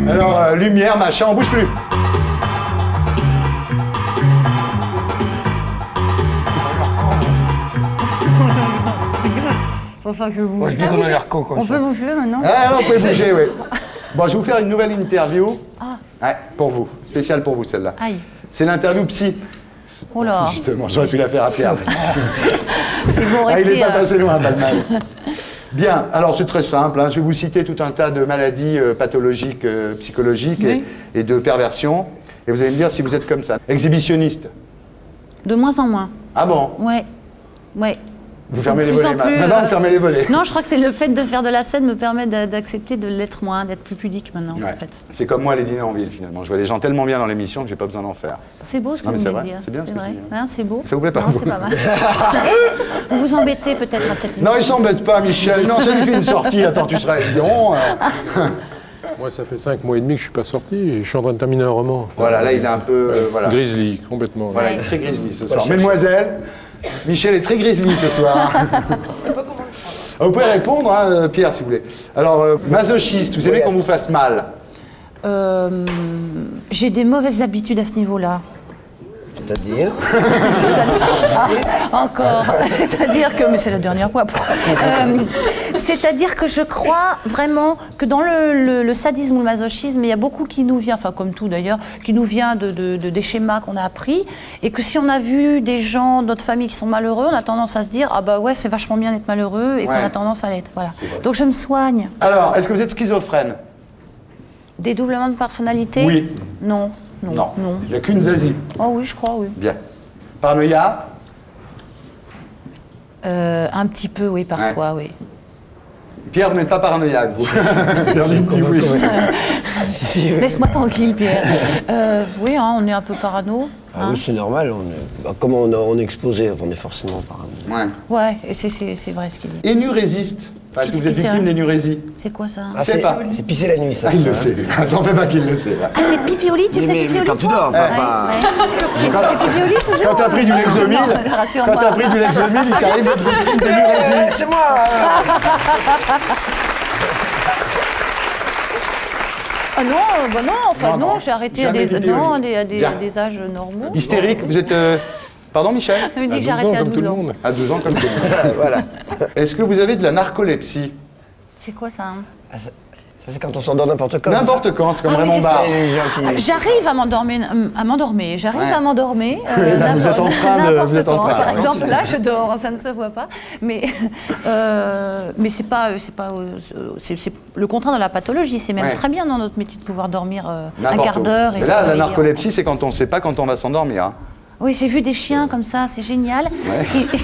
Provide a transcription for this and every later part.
Alors, lumière, machin, on bouge plus. Enfin, je bouge. Moi, je dis qu'on a l'air con comme ça. On peut bouger maintenant? Ah non, vous pouvez bouger, oui. Bon, je vais vous faire une nouvelle interview. Ah. Ouais, pour vous. Spéciale pour vous, celle-là. Aïe. C'est l'interview psy. Oh là. Justement, j'aurais pu la faire à Pierre. C'est bon, Ah, il n'est respire. pas passé loin, Balmal. Bien, alors c'est très simple. Hein. Je vais vous citer tout un tas de maladies pathologiques, psychologiques et de perversions. Et vous allez me dire si vous êtes comme ça. Exhibitionniste. De moins en moins. Ah bon? Ouais. Ouais. Vous fermez De les plus volets. en plus, Maintenant, vous fermez les volets. Non, je crois que c'est le fait de faire de la scène me permet d'accepter de l'être moins, d'être plus pudique maintenant, Ouais. en fait. C'est comme moi les dîners en ville, finalement. Je vois des gens tellement bien dans l'émission que j'ai pas besoin d'en faire. C'est beau ce que Non, mais vous c'est venez de vrai. dire. C'est bien ce que vrai. tu dis. Hein, c'est beau. Ça vous plaît pas, Non, vous c'est pas mal. Vous vous embêtez peut-être à cette émission. Non, il s'embête pas, Michel. Non, ça lui fait une sortie. Attends, tu seras lion. Moi, ça fait 5 mois et demi que je suis pas sorti et je suis en train de terminer un roman. Voilà, là, il est un peu... voilà. Grizzly, complètement. Voilà, il est très grizzly ce soir. Mesdemoiselles, Michel est très grizzly ce soir. Vous pouvez répondre, hein, Pierre, si vous voulez. Alors, masochiste, vous aimez qu'on vous fasse mal? J'ai des mauvaises habitudes à ce niveau-là. C'est-à-dire Encore. C'est-à-dire que, mais c'est la dernière fois. C'est-à-dire que je crois vraiment que dans le sadisme ou le masochisme, il y a beaucoup qui nous vient, enfin comme tout d'ailleurs, qui nous vient des schémas qu'on a appris, et que si on a vu des gens de notre famille qui sont malheureux, on a tendance à se dire ah bah ouais c'est vachement bien d'être malheureux, et qu'on a tendance à l'être. Voilà. Donc je me soigne. Alors, est-ce que vous êtes schizophrène? Dédoublement de personnalité? Oui. Non. Non. Il n'y a qu'une zazie. Oh oui, je crois, oui. Bien. Paranoïa? Un petit peu, oui, parfois, oui. Pierre, vous n'êtes pas paranoïaque, vous. Oui. Laisse-moi tranquille, Pierre. Oui, hein, on est un peu parano. Ah oui, c'est normal. Comme on est exposé, on est forcément parano. Ouais. Ouais, et c'est vrai ce qu'il dit. Énurésiste. Est-ce que vous êtes Qu'est-ce que victime c'est, d'énurésie? C'est quoi ça? Ah, sais pas. c'est pisser la nuit, ça. Ah, il le sait. T'en fais pas qu'il le sait. Ah, c'est pipi au lit, tu sais pipi au lit? Mais quand tu toi dors, pas... Tu fais pipi au lit toujours? Quand t'as pris du Lexomil, Non, rassure-moi. quand t'as pris du Lexomil, il t'arrive d'être victime d'énurésie. C'est moi Ah non, bah non, enfin Non, non, non, j'ai arrêté jamais à pipi au lit. Bien. des âges normaux. Hystérique, vous êtes... Pardon, Michel? On me dit À que j'ai 12 arrêté ans, à comme tout 12 le ans. monde. À 2 ans comme tout le monde. Voilà. Est-ce que vous avez de la narcolepsie? C'est quoi ça? Ça, c'est quand on s'endort n'importe quand. N'importe quand, c'est comme Ah oui, Raymond c'est Barre. Et les gens qui... J'arrive à m'endormir, j'arrive Ouais. à m'endormir. Là, vous êtes en train de- n'importe vous êtes en quand. train. Par Non, exemple, c'est là, je dors, ça ne se voit pas. Mais c'est le contraire de la pathologie. C'est même Ouais. très bien dans notre métier de pouvoir dormir un N'importe quart où. d'heure. et Mais se là, la réveiller. narcolepsie, c'est quand on ne sait pas quand on va s'endormir. Hein. Oui, j'ai vu des chiens comme ça, c'est génial.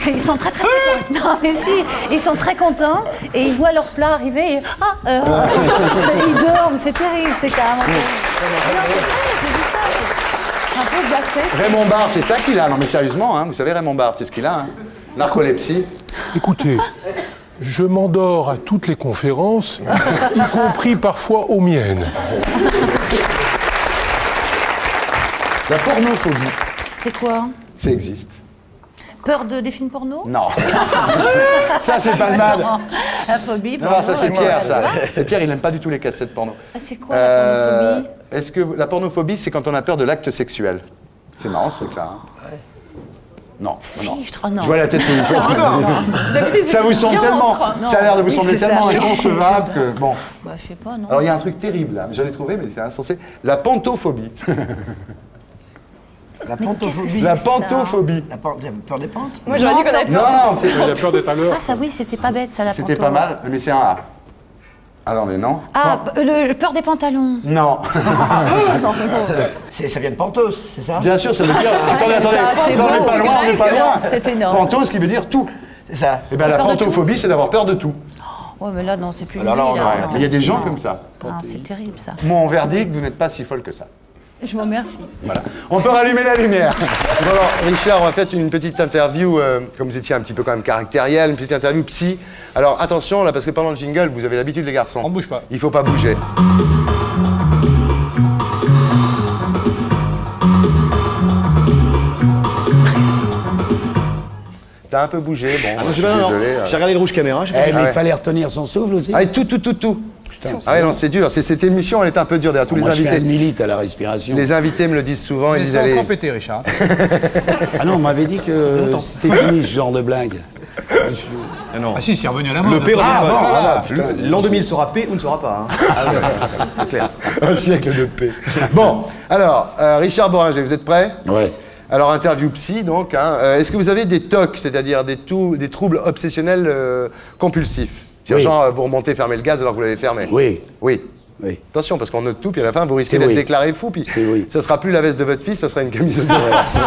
Ils sont très très contents. Non mais si, ils sont très contents et ils voient leur plat arriver et ils dorment, c'est terrible, c'est carrément terrible. Non, c'est vrai, j'ai vu ça. C'est un peu glacé. Raymond Barre, c'est ça qu'il a. Non mais sérieusement, hein, vous savez, Raymond Barre, c'est ce qu'il a. Hein. Narcolepsie. Écoutez, je m'endors à toutes les conférences, y compris parfois aux miennes. La pornophobie, C'est quoi? ça existe. Peur des films porno? Non. Ça, c'est pas le mal. Non, la phobie. Non, porno, ça, c'est ouais. Pierre, ça. C'est Pierre, il n'aime pas du tout les cassettes porno. Ah, c'est quoi la pornophobie? Est-ce que la pornophobie, c'est quand on a peur de l'acte sexuel? C'est marrant, ce truc-là. Hein. Non, non. Fichtre, oh non. Je vois la tête que vous faites. Ça vous semble tellement... Non. Ça a l'air de vous Oui, sembler c'est ça, tellement oui. inconcevable que... Bon. Bah, je sais pas, non. Alors, il y a un truc terrible, là. J'en ai trouvé, mais c'est insensé. La pantophobie. La Mais qu'est-ce que c'est La ça pantophobie. La peur des pentes. Moi j'aurais dit qu'on avait peur. Non, c'est... Il a peur d'être à l'heure. Ah, ça oui, c'était pas bête, ça, la C'était panto. pas mal, mais c'est un A. Attendez, non? Ah, le peur des pantalons. Non. Ça vient de pantos, c'est ça? Bien sûr, ça veut dire... Attendez, Ça, c'est attendez, on n'est beau, pas loin, on n'est pas loin. C'est énorme. Pantos, qui veut dire tout. C'est ça. Eh bien, la Peur de pantophobie, c'est d'avoir peur de tout. Ouais, mais là, non, c'est plus une Alors là, vie, on là. arrête. Non, Mais il y a des gens non. comme ça. Ah, c'est terrible, ça. Mon verdict, vous n'êtes pas si folle que ça. Je vous remercie. Voilà. On peut rallumer la lumière. Bon alors, Richard, on va faire une petite interview, comme vous étiez un petit peu quand même caractériel, une petite interview psy. Alors attention, là, parce que pendant le jingle, vous avez l'habitude, les garçons. On bouge pas. Il faut pas bouger. T'as un peu bougé, bon, je suis désolé. J'ai regardé le rouge caméra. Eh, Mais ouais. il fallait retenir son souffle aussi. Allez, tout. putain. Ah ouais, non, c'est dur. Cette émission, elle est un peu dure. D'ailleurs, tous les Moi, je fais invités. 1 millilitre à la respiration. Les invités me le disent souvent. Ils disent allez. Sans péter, Richard. Ah non, on m'avait dit que c'était fini, ce genre de blague. Ah si, c'est revenu à la mode. Le P revient à la mode. Ah, putain. L'an 2000 sera P ou ne sera pas. C'est clair. Un siècle de paix. Bon, alors, Richard Bohringer, vous êtes prêt? Ouais. Alors, interview psy, donc. Hein. Est-ce que vous avez des TOC, c'est-à-dire des troubles obsessionnels compulsifs? C'est-à-dire, Oui. genre, vous remontez, fermez le gaz alors que vous l'avez fermé? Oui. Oui. Oui. Attention, parce qu'on note tout, puis à la fin, vous risquez C'est d'être oui. déclaré fou, puis C'est oui. ça sera plus la veste de votre fils, ça sera une camisole de force.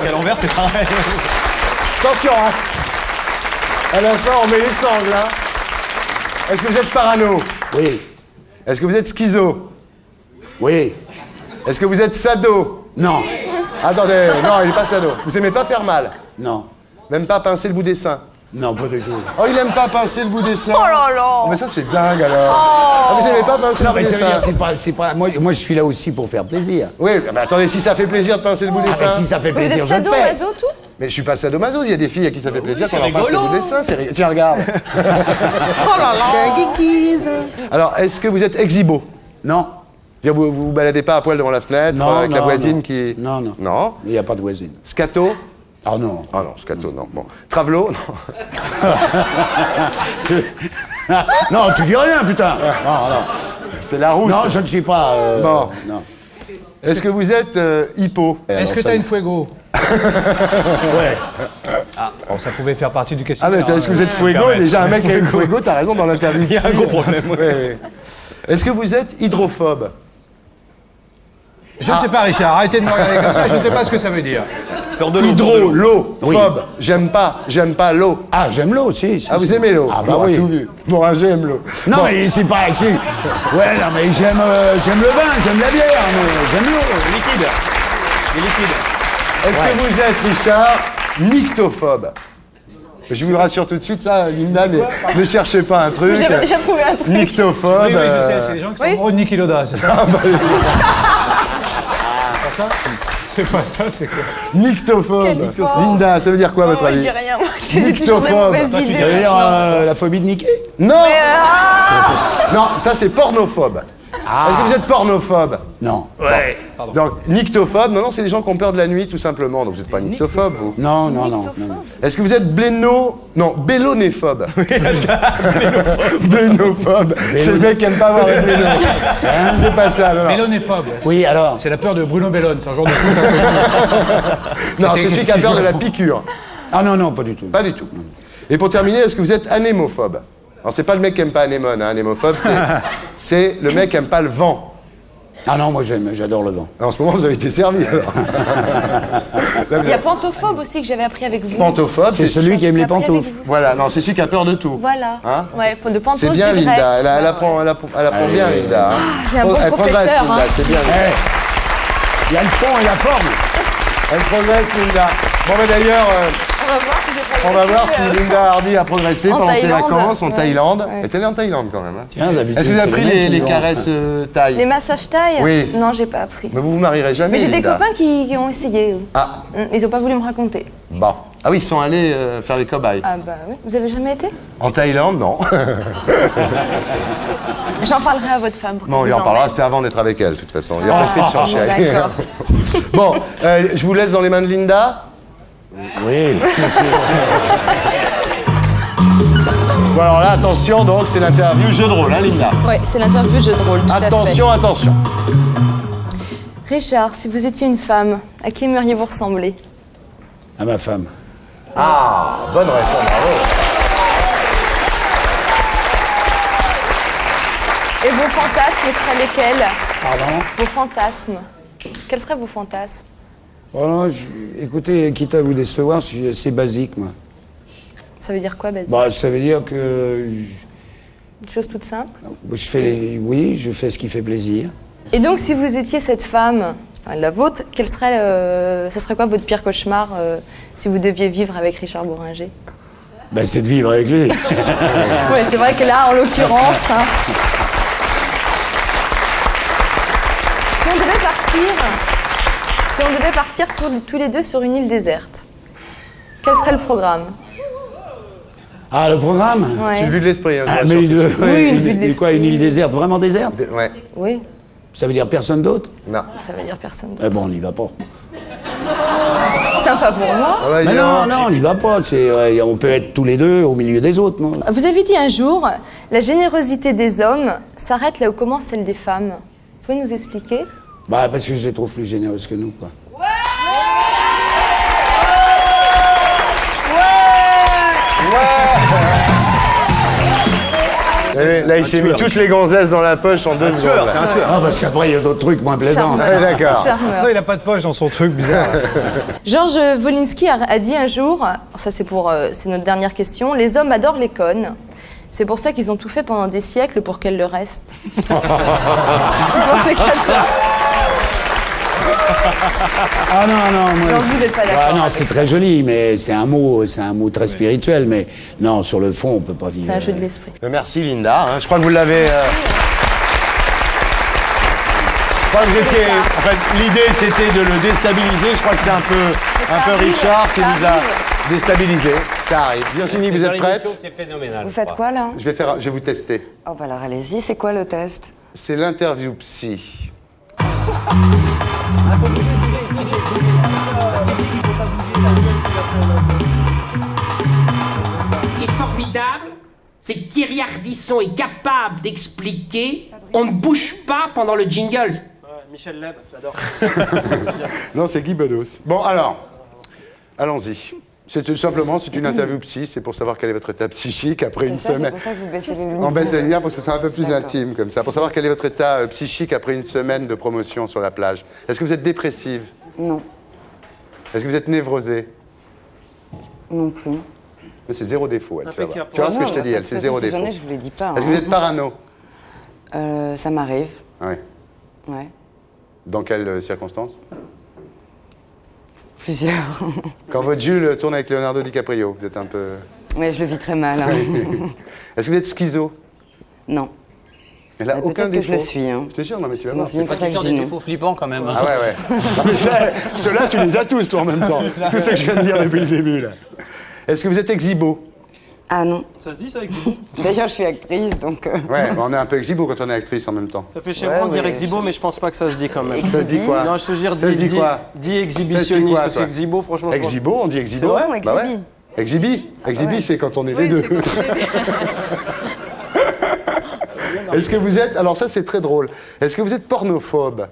Et à l'envers, c'est pareil. Attention, hein. À la fin, on met les sangles, hein. Est-ce que vous êtes parano? Oui. Est-ce que vous êtes schizo? Oui. Est-ce que vous êtes sado? Non. Attendez, non, il n'est pas sado. Vous aimez pas faire mal? Non. Même pas pincer le bout des seins? Non, pas du tout. Oh, il aime pas pincer le bout des seins? Oh là là. Oh, mais ça, c'est dingue, alors. Ah, vous aimez pas pincer le Non, bout mais des ça veut dire, seins? c'est pas... Moi, je suis là aussi pour faire plaisir. Oui, mais attendez, si ça fait plaisir de pincer le bout des Ah, mais seins... si ça fait Vous plaisir, êtes je le sado, fais. maso, tout? Mais je suis pas sadomaso, il y a des filles à qui ça fait plaisir c'est qu'on leur pince le rigolo. bout des seins. Tiens, regarde. Oh là là. Alors, est-ce que vous êtes exhibo? Non. C'est-à-dire, vous baladez pas à poil devant la fenêtre Non, avec la non, voisine non. qui... Non, non. Non. Il n'y a pas de voisine. Scato? Ah non. Ah non, scato, non. Bon. Travelo? Non. Non, tu dis rien, putain. Non, non. C'est la rousse. Non, je ne suis pas... Bon. Non. Est-ce que vous êtes hippo? Est-ce que Alors, t'as une fuego? Ouais. Bon, ça pouvait faire partie du Ah questionnaire. mais est-ce que vous êtes fuego? Déjà un mec qui a une fuego, t'as raison dans l'interview. Il y a un gros problème. Oui, oui. Est-ce que vous êtes hydrophobe? Je ne sais pas, Richard. Arrêtez de me regarder comme ça. Je ne sais pas ce que ça veut dire. Peur de l'eau. Hydro, l'eau, Oui. phobe. J'aime pas l'eau. Ah, j'aime l'eau aussi. Ah, vous aimez l'eau? Ah, bah On a oui. tout vu. Bohringer aime l'eau. Non, Bon. mais c'est pas... Ouais, non, mais j'aime le vin, j'aime la bière, mais j'aime l'eau. Liquide. Les liquides. Est-ce que vous êtes, Richard, nyctophobe? Je vous rassure tout de suite, ça, Linda, ne cherchez pas un truc. J'avais déjà trouvé un truc. Nyctophobe. Oui, oui, je sais. C'est les gens qui sont amoureux de Niki Loda, c'est ça? C'est pas ça? C'est pas ça, c'est quoi? Nyctophobe. Linda, ça veut dire quoi, à votre Moi, je avis? dis rien. Moi, j'ai toujours des Nyctophobe. mauvaises Ça veut idées. dire la phobie de Nicky? Non. Non, ça c'est pornophobe. Est-ce que vous êtes pornophobe? Non. Donc, nyctophobe, non, c'est les gens qui ont peur de la nuit, tout simplement. Donc, vous n'êtes pas nyctophobe, vous. Non, non, non. non. Est-ce que vous êtes bélonéphobe? Bénophobe. C'est le mec qui aime pas avoir une bélo. C'est pas ça, non. Mélonéphobe. Oui, alors? C'est la peur de Bruno Bellone. C'est un genre de foot un peu. Non, c'est celui qui a peur de la piqûre. Ah non, non, pas du tout. Pas du tout. Et pour terminer, est-ce que vous êtes anémophobe? Alors, c'est pas le mec qui aime pas anémone, hein. Anémophobe, c'est le mec qui aime pas le vent. Ah non, moi j'adore le vent. En ce moment, vous avez été servi, alors. Il y a pantophobe aussi que j'avais appris avec vous. Pantophobe, C'est celui qui aime les pantoufles. Voilà, non, c'est celui qui a peur de tout. Voilà. Hein? Ouais, de pantoufles. C'est bien, du grec. Linda. Elle apprend bien, Linda. hein. J'ai un bon Elle progresse, professeur, Linda. hein. C'est bien. Linda. Il y a le fond et la forme. Elle progresse, Linda. Bon, mais d'ailleurs, On va voir si j'ai progressé. on va voir si Linda Hardy a progressé En pendant ses Thaïlande. vacances en Ouais. Thaïlande. Ouais. Elle est allée en Thaïlande, quand même. Hein. Tiens, d'habitude, Est-ce que vous avez c'est appris le mec les qui vend. caresses thaï? Les massages taille? Oui. Non, j'ai pas appris. Mais vous vous marierez jamais, Mais j'ai des Linda. copains qui ont essayé. Ah, Ils ont pas voulu me raconter. bon. Ah oui, ils sont allés faire les cobayes. Ah bah oui. Vous avez jamais été? En Thaïlande, non. J'en parlerai à votre femme. pour Bon, on qu'elle lui en vous parlera, emmène. c'était avant d'être avec elle, de toute façon. Il y a prescription chez elle. D'accord. Bon, je vous laisse dans les mains de Linda. Oui. Bon, alors là, attention, donc, c'est l'interview jeu de rôle, hein, Linda. Ouais, c'est l'interview jeu de rôle, tout Attention, attention. à fait. Richard, si vous étiez une femme, à qui aimeriez-vous ressembler? À ma femme. Ah, bonne réponse, bravo. Et vos fantasmes seraient lesquels? Pardon? Vos fantasmes. Quels seraient vos fantasmes? Oh non, écoutez, quitte à vous décevoir, c'est basique, moi. Ça veut dire quoi, Basile? Bah, ça veut dire que Une chose toute simple. oui, je fais ce qui fait plaisir. Et donc, si vous étiez cette femme, enfin, la vôtre, quel serait, ça serait quoi votre pire cauchemar si vous deviez vivre avec Richard Bohringer? Ben, c'est de vivre avec lui. Oui, c'est vrai que là, en l'occurrence... hein. Si on devait partir tous les deux sur une île déserte, quel serait le programme? Ah, le programme C'est une vue de l'esprit. Hein, Ah, je mais vois surtout. Oui, une vue de l'esprit. quoi, une île déserte, vraiment déserte? Ouais. Oui, Ça veut dire personne d'autre? Non. ça veut dire personne d'autre. Eh bon, on n'y va pas. Sympa pour moi. Ah ouais, Mais dis non, donc. non, on n'y va pas. On peut être tous les deux au milieu des autres, non? Vous avez dit un jour, la générosité des hommes s'arrête là où commence celle des femmes. Vous pouvez nous expliquer? Bah, parce que je les trouve plus généreuses que nous, quoi. Là, il s'est mis toutes les gonzesses dans la poche en 2 secondes. C'est un tueur. Ah, parce qu'après, il y a d'autres trucs moins plaisants. Ouais, d'accord. Charmeur. Ça, il a pas de poche dans son truc bizarre. Georges Wolinski a dit un jour, ça c'est notre dernière question, les hommes adorent les connes. C'est pour ça qu'ils ont tout fait pendant des siècles pour qu'elles le restent. Vous pensez comme ça? Ah non, non, moi. Non, vous n'êtes pas d'accord. Ah non, avec c'est ça. très joli, mais c'est un mot très spirituel. Mais non, sur le fond, on peut pas vivre. C'est un jeu de l'esprit. Merci Linda. Hein. Je crois que vous l'avez. Je crois que vous étiez. En fait, l'idée c'était de le déstabiliser. Je crois que c'est un peu Richard qui nous a déstabilisé. Ça arrive. Virginie, vous êtes prête? C'était phénoménal. Vous faites quoi là? Je vais vous tester. Oh bah alors allez-y, c'est quoi le test? C'est l'interview psy. Ce qui est formidable, c'est que Thierry Ardisson est capable d'expliquer on ne bouge pas pendant le jingle. Michel Leb, j'adore. Non, c'est Guy Bedos. Bon, alors, allons-y. C'est une interview psy, c'est pour savoir quel est votre état psychique après une C'est semaine. pour ça que vous baissez les lumières. On baisse les lumières pour que ce soit un peu plus D'accord. intime comme ça, pour savoir quel est votre état psychique après une semaine de promotion sur la plage. Est-ce que vous êtes dépressive? Non, Est-ce que vous êtes névrosée? non plus. C'est zéro défaut, elle. Tu vas voir, Impeccable. tu vois ce que Non, je te dis, enfin, elle, c'est de toute zéro façon, défaut. je vous l'ai dit pas. Est-ce que vous êtes parano? Ça m'arrive, Oui. ouais. Dans quelles circonstances? Plusieurs. Quand votre Jules tourne avec Leonardo DiCaprio, vous êtes un peu... Mais je le vis très mal. Hein. Est-ce que vous êtes schizo? Non. Elle a Mais aucun peut-être que défaut. je le suis, hein. Je te jure, non mais tu vas C'est voir. mon signe pour ça que je dis non. flippants quand même. Ah ouais, ouais. Non, mais ceux-là, tu les as tous, toi, en même temps. Tout ce que je viens de dire depuis le début, là. Est-ce que vous êtes exhibo? Ah non. Ça se dit ça avec Zibo? D'ailleurs, je suis actrice, donc... Ouais, mais on est un peu exhibo quand on est actrice en même temps. Ça fait chez Ouais, moi de dire ouais, Exhibo, mais je pense pas que ça se dit quand même. Ça se dit quoi? Non, je te jure, Ça se dit quoi? dis exhibitionniste, quoi, parce toi? qu'Exhibo, franchement. je pense- Exhibo, on dit exhibo? C'est vrai ou Bah ouais. exhibi? Exhibi. Exhibi, c'est quand on est les deux. Est-ce que vous êtes... Alors ça, c'est très drôle. Est-ce que vous êtes pornophobe?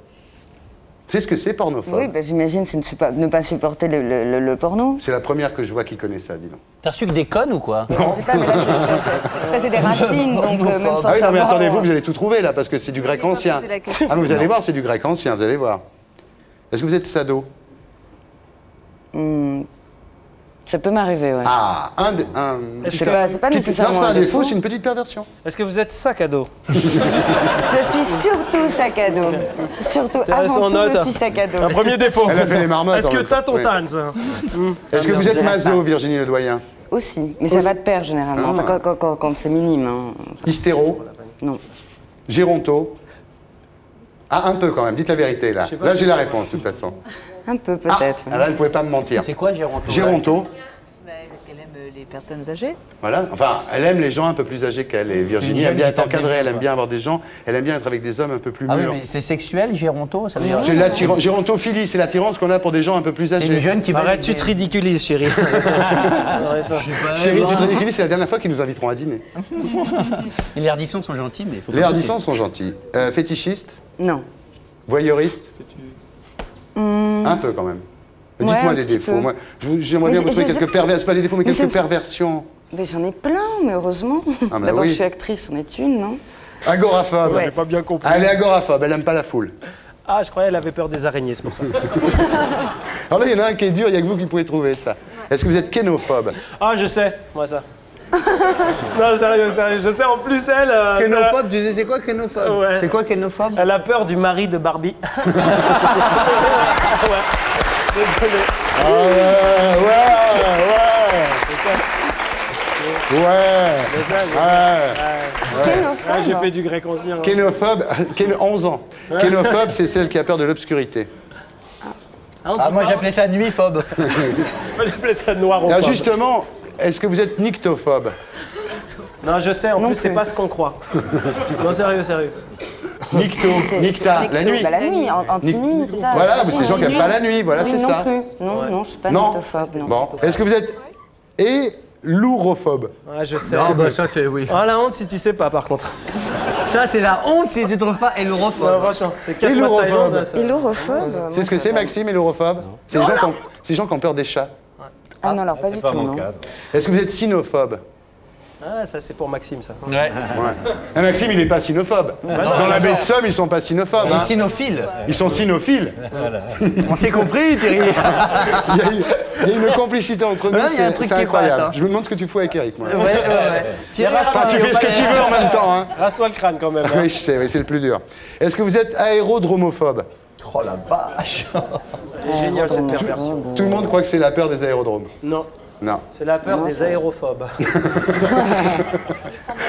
Tu sais ce que c'est, pornophobe? Oui, bah, j'imagine c'est ne pas supporter le porno. C'est la première que je vois qui connaît ça, dis donc. T'as reçu que des connes ou quoi? Je sais pas, mais là, ça c'est des racines, donc même sans Ah oui, non, mais savoir... attendez, vous allez tout trouver, là, parce que c'est du grec ancien. poser la question. Ah, mais vous allez voir, c'est du grec ancien, vous allez voir. Est-ce que vous êtes sado? Ça peut m'arriver, ouais. Ah, C'est pas non, nécessairement c'est pas un défaut, défaut. c'est une petite perversion. Est-ce que vous êtes sac à dos? Je suis surtout sac à dos. Surtout, Intéressant, avant tout, note. je suis sac à dos. Un premier défaut. Elle a fait les marmottes. Est-ce en que même t'as temps. ton Oui. Tanz? Est-ce que vous êtes maso, Virginie Ledoyen? Aussi, mais ça va de pair généralement, Ah, enfin, quand c'est minime. Hein. Hystéro? Non. Géronto? Ah, un peu quand même, dites la vérité, là. sais pas Là, ce j'ai que la c'est. réponse, de toute façon. Un peu Ah, peut-être. là, elle ne pouvait pas me mentir. C'est quoi, Géronto? Géronto? Elle aime les personnes âgées. Voilà, enfin, elle aime les gens un peu plus âgés qu'elle. Et Virginie aime bien être encadrée, elle aime bien avoir des gens, elle aime bien être avec des hommes un peu plus Ah oui, mûrs. mais c'est sexuel, Géronto? Ça veut dire... C'est l'attirance, gérontophilie, c'est l'attirance qu'on a pour des gens un peu plus C'est âgés. une jeune qui va... Arrête, tu te ridiculises, chérie. Arrête. Chérie, tu te ridiculises, c'est la dernière fois qu'ils nous inviteront à dîner. Les Ardissons sont gentils, mais il faut Les pas Ardissons sont gentils. Fétichistes? Non. Voyeuristes? Un peu quand même. Dites-moi un des petit défauts. peu. Moi, j'aimerais Mais bien vous trouver je quelques sais- perversions, pas des défauts, mais Mais quelques c'est- perversions. Mais j'en ai plein, mais heureusement. Ah, bah D'abord, oui. je suis actrice, c'en est une, non? Agoraphobe. Ouais. J'ai pas bien compris. Elle est agoraphobe, elle aime pas la foule. Ah, je croyais qu'elle avait peur des araignées, c'est pour ça. Alors là, il y en a un qui est dur, il n'y a que vous qui pouvez trouver ça. Est-ce que vous êtes kénophobe? Ah, je sais, moi ça. Non, sérieux, je sais, en plus elle... Kénophobe, tu sais c'est quoi kénophobe? Ouais. C'est quoi kénophobe? Elle a peur du mari de Barbie. Ouais. Désolé. Ah ouais. C'est ça, Kénophobe. j'ai fait du grec ancien. hein. Kénophobe, 11 ans. Kénophobe, c'est celle qui a peur de l'obscurité. Ah, moi j'appelais ça nuitphobe. Moi j'appelais ça noir au Alors justement, est-ce que vous êtes nyctophobe? Non, je sais, en plus, c'est pas ce qu'on croit. Non, sérieux. Nicta, la nuit. Bah, la nuit, anti-nuit, c'est ça. Voilà, mais c'est les gens qui n'aiment pas la nuit, voilà, c'est non ça. Plus. Non, je suis pas Non. nyctophobe, non. Bon, est-ce que vous êtes lourophobe? Ah, je sais. Non, bah ça c'est oui. Oh, la honte si tu sais pas, par contre. Ça c'est la honte si tu trouves pas hétérophobe. Non, franchement, c'est 4 mois de Thaïlande, ça. Et l'europhobe C'est ce que c'est, Maxime, hétérophobe? C'est les gens qui ont peur des chats. Ah non, alors pas du tout, non. Est-ce que vous êtes cynophobe? Ah, ça c'est pour Maxime, ça. Ouais. Ah, Maxime, il n'est pas cynophobe. Dans la baie de Somme, ils sont pas cynophobes. Les hein. cynophiles. Ils sont cynophiles. On s'est compris, Thierry. Il y a une complicité entre nous, Ouais, il y a un truc c'est qui incroyable. passe, hein. Je me demande ce que tu fous avec Eric, moi. Ouais. Thierry, Enfin, tu fais ce que tu veux en même temps. Hein. Rase-toi le crâne, quand même. hein. Oui, je sais, oui, c'est le plus dur. Est-ce que vous êtes aérodromophobe? Oh la vache. Elle est géniale, cette perversion. Tout le monde croit que c'est la peur des aérodromes. Non, Non, c'est la peur des aérophobes.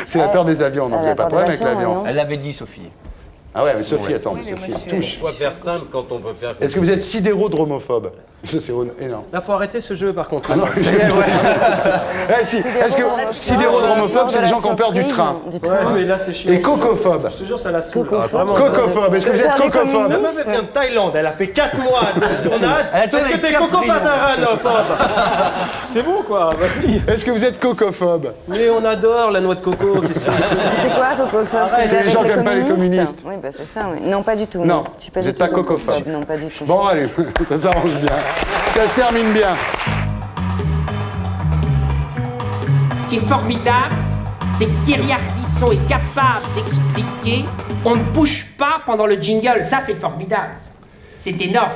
c'est la peur des avions, donc il n'y a pas de problème avec l'avion. Elle l'avait dit, Sophie. Ah ouais, mais Sophie, attends, mais Sophie, touche. On va faire simple quand on peut faire. Est-ce que vous êtes sidérodromophobe? Ça, c'est énorme. Là, faut arrêter ce jeu, par contre. Ah non, Ouais, si. Est-ce que sidérodromophobe, c'est les gens qui ont peur du train? Ouais, mais là, c'est chiant. Et cocophobe? Je te jure, ça la saoule. Vraiment. Cocophobe, est-ce que vous êtes La cocophobe? meuf, elle vient de Thaïlande, elle a fait 4 mois de tournage. Elle a tourné Est-ce que avec t'es Coco Capri. Fataranophobe? C'est bon, quoi, vas-y. Est-ce que vous êtes cocophobe? Mais on adore la noix de coco, qu'est-ce que tu veux? C'est quoi, cocophobe? c'est les gens qui n'aiment pas les communistes. Oui, bah c'est ça, oui. Non, pas du tout. Non, Je suis pas vous du n'êtes tout pas cocophobe. Non, pas du tout. Bon, allez, ça s'arrange bien. Ça se termine bien. Ce qui est formidable, c'est que Thierry Ardisson est capable d'expliquer on ne bouge pas pendant le jingle. Ça, c'est formidable. C'est énorme.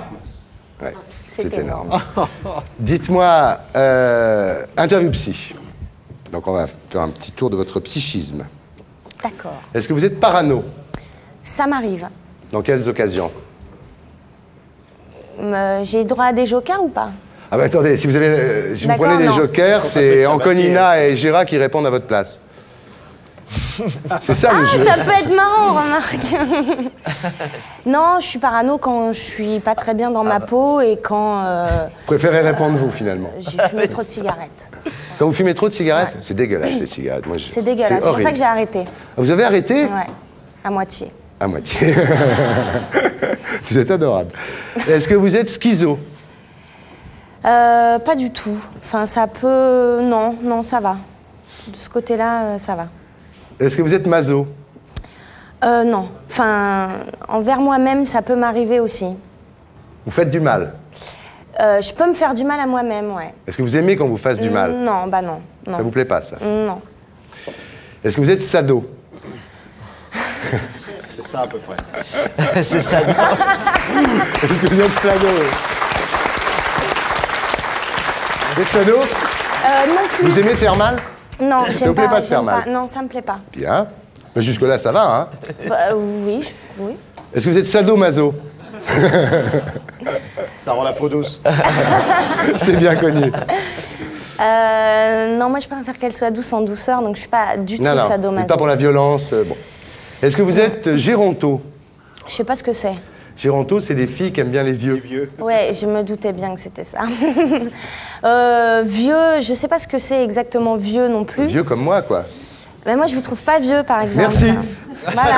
Ouais, c'est énorme. Dites-moi, interview psy. Donc on va faire un petit tour de votre psychisme. D'accord. Est-ce que vous êtes parano? Ça m'arrive. Dans quelles occasions? J'ai droit à des jokers ou pas? Ah bah attendez, si vous si vous D'accord, prenez des non. jokers, c'est Anconina et Gérard qui répondent à votre place. C'est ça le jeu. Ça peut être marrant, remarque. Non, je suis parano quand je suis pas très bien dans ma peau et quand Vous préférez répondre vous finalement. j'ai fumé trop de cigarettes. Quand vous fumez trop de cigarettes, c'est dégueulasse les cigarettes. Moi, C'est dégueulasse, c'est pour horrible. ça que j'ai arrêté. Ah, vous avez arrêté? Ouais, à moitié. À moitié. Vous êtes adorable. Est-ce que vous êtes schizo? Pas du tout. Enfin, ça peut... Non, ça va. De ce côté-là, ça va. Est-ce que vous êtes maso? Non. Enfin, envers moi-même, ça peut m'arriver aussi. Vous faites du mal? Je peux me faire du mal à moi-même, ouais. Est-ce que vous aimez qu'on vous fasse du mal? Non, bah non. Ça vous plaît pas, ça? Non. Est-ce que vous êtes sado? C'est ça à peu près. C'est ça. Est-ce que vous êtes sado? Vous êtes sado? Non plus. Vous aimez faire mal? Non, Ça j'aime vous plaît pas de j'aime faire mal? Non, ça me plaît pas. Bien. Mais jusque-là, ça va, hein? Bah, oui, oui. Est-ce que vous êtes sado-maso? Ça rend la peau douce. C'est bien connu. Non, moi je préfère qu'elle soit douce en douceur, donc je suis pas du tout Non, non, sadomaso. pas pour la violence. Bon. Est-ce que vous êtes géronto? Je sais pas ce que c'est. Géronto, c'est des filles qui aiment bien les vieux. Ouais, je me doutais bien que c'était ça. Vieux, je sais pas ce que c'est exactement vieux non plus. Vieux comme moi, quoi. Mais moi je vous trouve pas vieux par exemple. Merci. Voilà.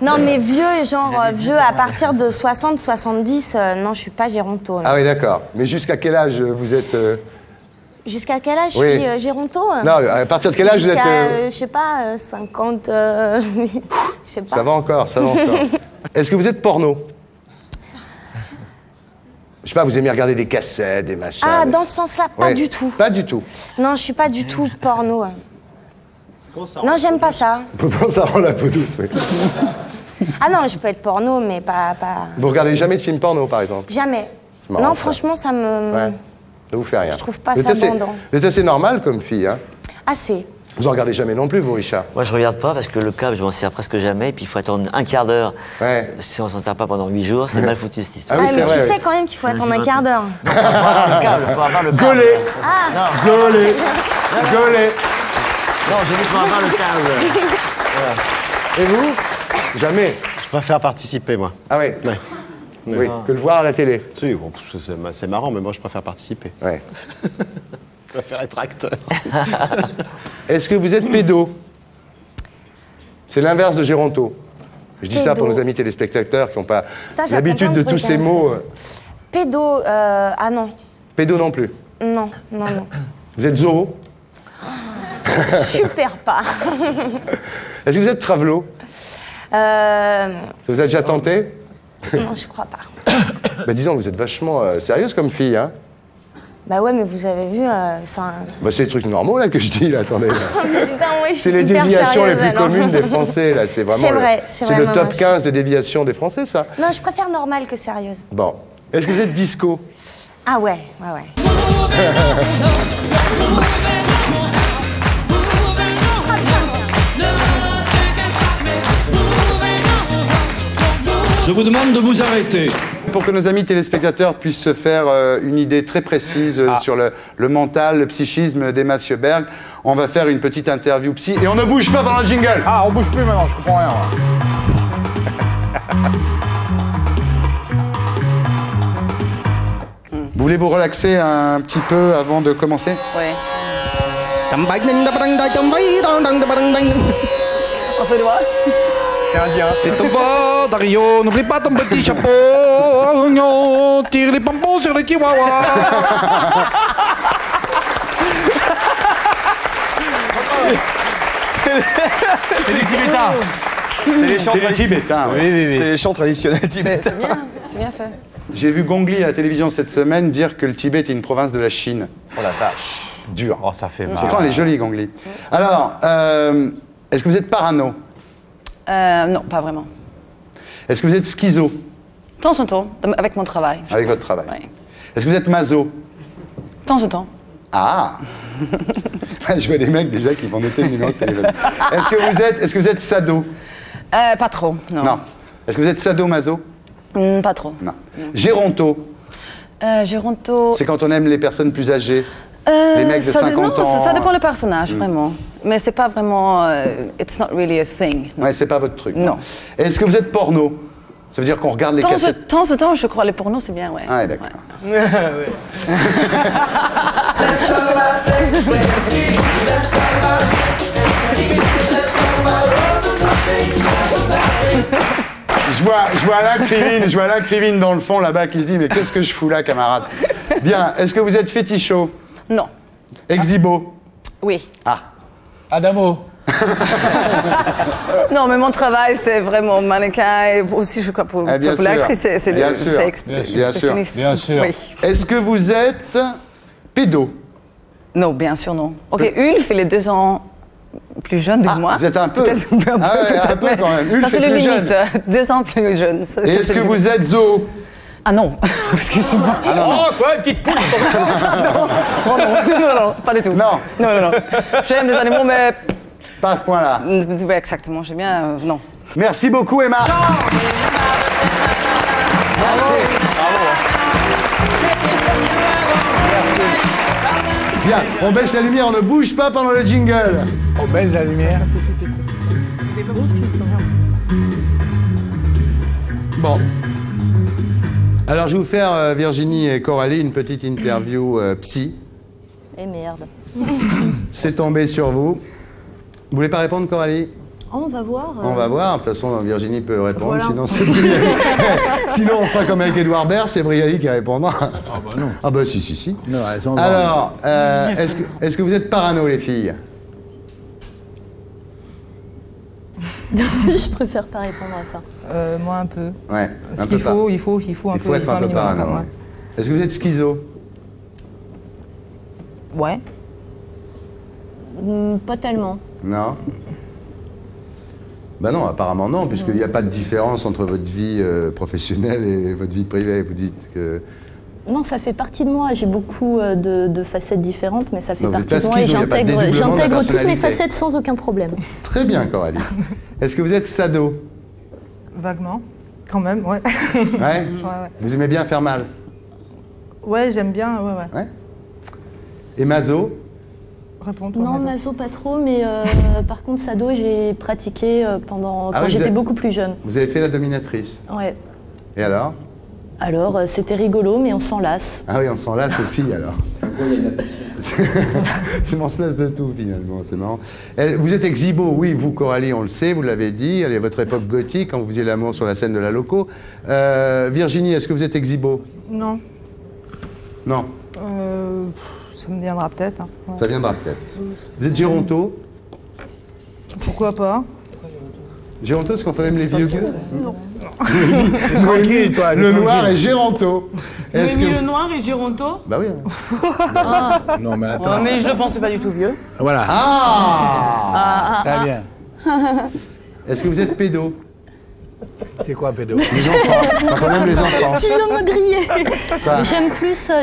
Non mais vieux, genre vieux à partir de 60, 70, non je suis pas géronto. non. Ah oui, d'accord. Mais jusqu'à quel âge vous êtes... Jusqu'à quel âge Oui. je suis géronto? Non, à partir de quel âge vous êtes... Jusqu'à, je sais pas, 50... je sais pas. Ça va encore, ça va encore. Est-ce que vous êtes porno? Je sais pas, vous aimez regarder des cassettes, des machins... Ah, des- dans ce sens-là, pas Ouais. du tout. Pas du tout. Non, je suis pas du tout porno. Non, j'aime pas ça. Pourtant, ça rend la peau douce, oui. Ah non, je peux être porno, mais pas... Vous regardez jamais de films porno, par exemple? Jamais. C'est marrant, Non, ça. franchement, ça me... Ouais. Ça vous fait rien. Je trouve pas Vous êtes ça assez- bandant. Vous êtes assez normal comme fille, hein? Assez. Vous en regardez jamais non plus, vous, Richard? Moi, je regarde pas parce que le câble, je m'en sers presque jamais. Et puis, il faut attendre un quart d'heure. Ouais. Si on s'en sert pas pendant 8 jours, c'est mal foutu, cette histoire. Ah oui, Ouais, c'est mais vrai, tu sais ouais. quand même qu'il faut Ça, attendre c'est un quart d'heure. Faut avoir le câble, faut avoir le câble. Gaulé. Ah, Gaulé. Gaulé. Non, je dis faut avoir le câble. Et vous? Jamais. Je préfère participer, moi. Ah oui. Ouais. Oui, que le voir à la télé. Si, bon, c'est marrant, mais moi je préfère participer. Ouais. Je préfère être acteur. Est-ce que vous êtes pédo? C'est l'inverse de géronto. Je dis ça pour nos amis téléspectateurs qui n'ont pas l'habitude de tous ces mots. Pédo, ah non. Pédo non plus? Non. Vous êtes zoo? Super pas. Est-ce que vous êtes travelo? Ça vous a déjà tenté? Non, je crois pas. Bah dis donc, vous êtes vachement sérieuse comme fille, hein? Bah ouais, mais vous avez vu, ça... Bah c'est les trucs normaux, là, que je dis, là, attendez. Là. Putain, ouais, c'est les déviations les plus communes des Français, là, c'est vraiment... C'est le top 15 des déviations des Français, ça? Non, je préfère normale que sérieuse. Bon. Est-ce que vous êtes disco? Ah ouais. Je vous demande de vous arrêter. Pour que nos amis téléspectateurs puissent se faire une idée très précise sur le mental, le psychisme d'Emma Sjöberg, on va faire une petite interview psy et on ne bouge pas pendant le jingle. Ah, on bouge plus maintenant, je comprends rien. Vous voulez vous relaxer un petit peu avant de commencer? Oui. On se doit. C'est indien. C'est ton bord, Dario, n'oublie pas ton petit chapeau. Tire les pompons sur les chihuahuas. C'est les Tibétains. C'est les chants tibétains. Oui. C'est les chants traditionnels tibétains. C'est bien fait. J'ai vu Gongli à la télévision cette semaine dire que le Tibet est une province de la Chine. Oh la vache. Dur. Oh, ça fait mal. Pourtant, elle est jolie, Gongli. Alors, est-ce que vous êtes parano? Non, pas vraiment. Est-ce que vous êtes schizo? De temps en temps, avec mon travail. Avec votre travail. Oui. Est-ce que vous êtes maso? De temps en temps. Ah. Je vois des mecs déjà qui vont noter le numéro de téléphone. Est-ce que vous êtes sado? Pas trop, non. Non. Est-ce que vous êtes sado-maso? Pas trop. Non. Géronto? Géronto... C'est quand on aime les personnes plus âgées. Les mecs de 50 ans. Ça dépend du personnage, vraiment. Mais c'est pas vraiment... it's not really a thing. Ouais, c'est pas votre truc. Non. Est-ce que vous êtes porno? Ça veut dire qu'on regarde les cassettes... De temps en temps, je crois, les pornos, c'est bien, ouais. Ah, d'accord. Ouais. Je vois Alain Krivine dans le fond là-bas qui se dit mais qu'est-ce que je fous là, camarade? Bien, est-ce que vous êtes fétichot? Non. Exhibo? Oui. Ah. Adamo? Non, mais mon travail, c'est vraiment mannequin et aussi, je crois, pour l'actrice, c'est le sexe. Bien sûr. Bien sûr. Oui. Est-ce que vous êtes pédo? Non, bien sûr, non. Ok, Ulf, il est 2 ans plus jeune que moi. Vous êtes un peu. Peut-être un peu quand même. Ulf ça, c'est est le plus limite. 2 ans plus jeune. Et est-ce que vous êtes zoo? Ah non, excusez-moi. Ah non, non. Oh, quoi, une petite poule? non, pas du tout. Non. Non. J'aime les animaux, mais... Pas à ce point-là. Oui, exactement, j'aime bien... non. Merci beaucoup, Emma. Merci. Bien, on baisse la lumière, on ne bouge pas pendant le jingle. On baisse la lumière. Bon. Alors, je vais vous faire, Virginie et Coralie, une petite interview psy. Et merde. C'est tombé sur vous. Vous voulez pas répondre, Coralie? On va voir. On va voir. De toute façon, Virginie peut répondre, voilà. sinon c'est Brialy. Sinon, on fera comme avec Édouard Baird, c'est Brialy qui répondra. Ah bah non. Ah bah si. Non, elles sont Alors, est-ce que vous êtes parano, les filles? Je préfère pas répondre à ça. Moi, un peu. Ouais, Parce qu'il faut, il faut un peu... Il faut être un peu parano. Ouais. Est-ce que vous êtes schizo? Ouais. Pas tellement. Non? Ben non, apparemment non, puisqu'il n'y a pas de différence entre votre vie professionnelle et votre vie privée. Vous dites que... Non, ça fait partie de moi. J'ai beaucoup de facettes différentes, mais ça fait non, partie de moi et j'intègre toutes mes facettes sans aucun problème. Très bien, Coralie. Est-ce que vous êtes sado? Vaguement, quand même, ouais. Ouais? Vous aimez bien faire mal? Ouais, j'aime bien, ouais. Et maso? Non, maso pas trop, mais par contre sado j'ai pratiqué quand j'étais beaucoup plus jeune. Vous avez fait la dominatrice? Ouais. Et alors? Alors, c'était rigolo, mais on s'en lasse. Ah oui, on s'en lasse aussi, alors. C'est on se lasse de tout, finalement, c'est marrant. Vous êtes exhibo, oui, vous, Coralie, on le sait, vous l'avez dit, à votre époque gothique, quand vous faisiez l'amour sur la scène de la Loco. Virginie, est-ce que vous êtes exhibo? Non. Non. Ça me viendra peut-être. Hein. Ouais. Ça viendra peut-être. Vous êtes géronto? Pourquoi pas? Géronto, est-ce qu'on peut même les vieux? Non. Tranquille, toi. Le noir est géronto. Est-ce que le noir est géronto? Bah oui. Ah. Non, mais attends. Ouais, mais je le pensais pas du tout vieux. Voilà. Très bien. Est-ce que vous êtes pédo? C'est quoi pédo? Les enfants. Quand on aime les enfants. Tu viens de me griller.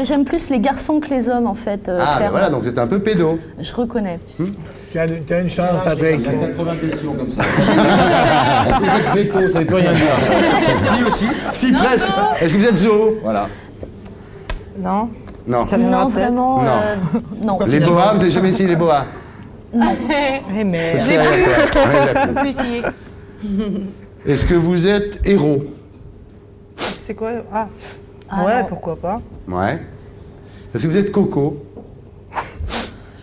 J'aime plus les garçons que les hommes, en fait. Ah, ben voilà, donc vous êtes un peu pédo. Je reconnais. Tu as une chance, Patrick. Il y a 80 questions comme ça. Vous êtes véto, ça ne veut plus rien dire. Si aussi. Si, presque. Est-ce que vous êtes zoo? Voilà. Non. Non. Ça viendra Non, vraiment. Non. Les boas, vous n'avez jamais essayé les boas? Non. Mais C'est derrière toi. Est-ce que vous êtes héros? c'est quoi? Ah. Ouais, pourquoi pas. Ouais. Est-ce que vous êtes coco?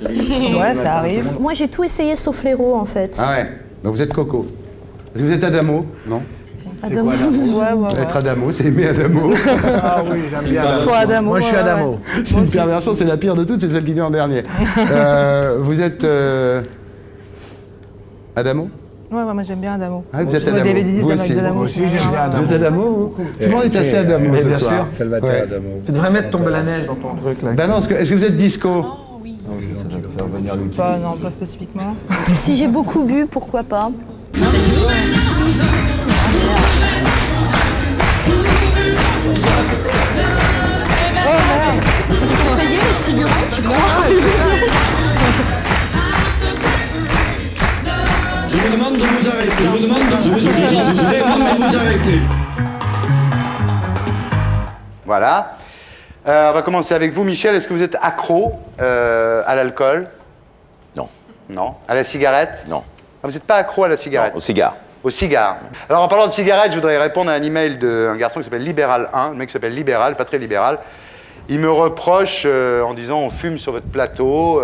Ouais, ça arrive. Moi, j'ai tout essayé sauf l'héros, en fait. Ah ouais. Donc vous êtes coco. Est-ce que vous êtes Adamo? Non. Adamo. Ouais. Être Adamo, c'est aimer Adamo. Ah oui, j'aime bien Adamo. Toi, Adamo. Moi, je suis Adamo. C'est une perversion, c'est la pire de toutes, c'est celle qui vient en dernier. Vous êtes Adamo? Ouais, moi j'aime bien Adamo. Ah, vous êtes Adamo. Vous aussi. Adamo. Moi aussi, j'aime bien Adamo. Vous êtes Adamo? Tout le monde est assez Adamo Mais ce bien soir. sûr. Salvatore Ouais. Adamo. Tu devrais mettre tomber la neige dans ton truc là. Ben non, est-ce que vous êtes disco? Pas, non, pas spécifiquement. Si j'ai beaucoup bu, pourquoi pas? Ils sont payés, les figurants, tu crois? Je vous demande de vous arrêter. Je vous demande de vous arrêter. Voilà. On va commencer avec vous, Michel. Est-ce que vous êtes accro à l'alcool? Non. Non. À la cigarette? Non. Ah, vous n'êtes pas accro à la cigarette? Non, au cigare. Au cigare. Alors, en parlant de cigarette, je voudrais répondre à un email d'un garçon qui s'appelle Libéral 1, le mec qui s'appelle Libéral, pas très libéral. Il me reproche en disant on fume sur votre plateau.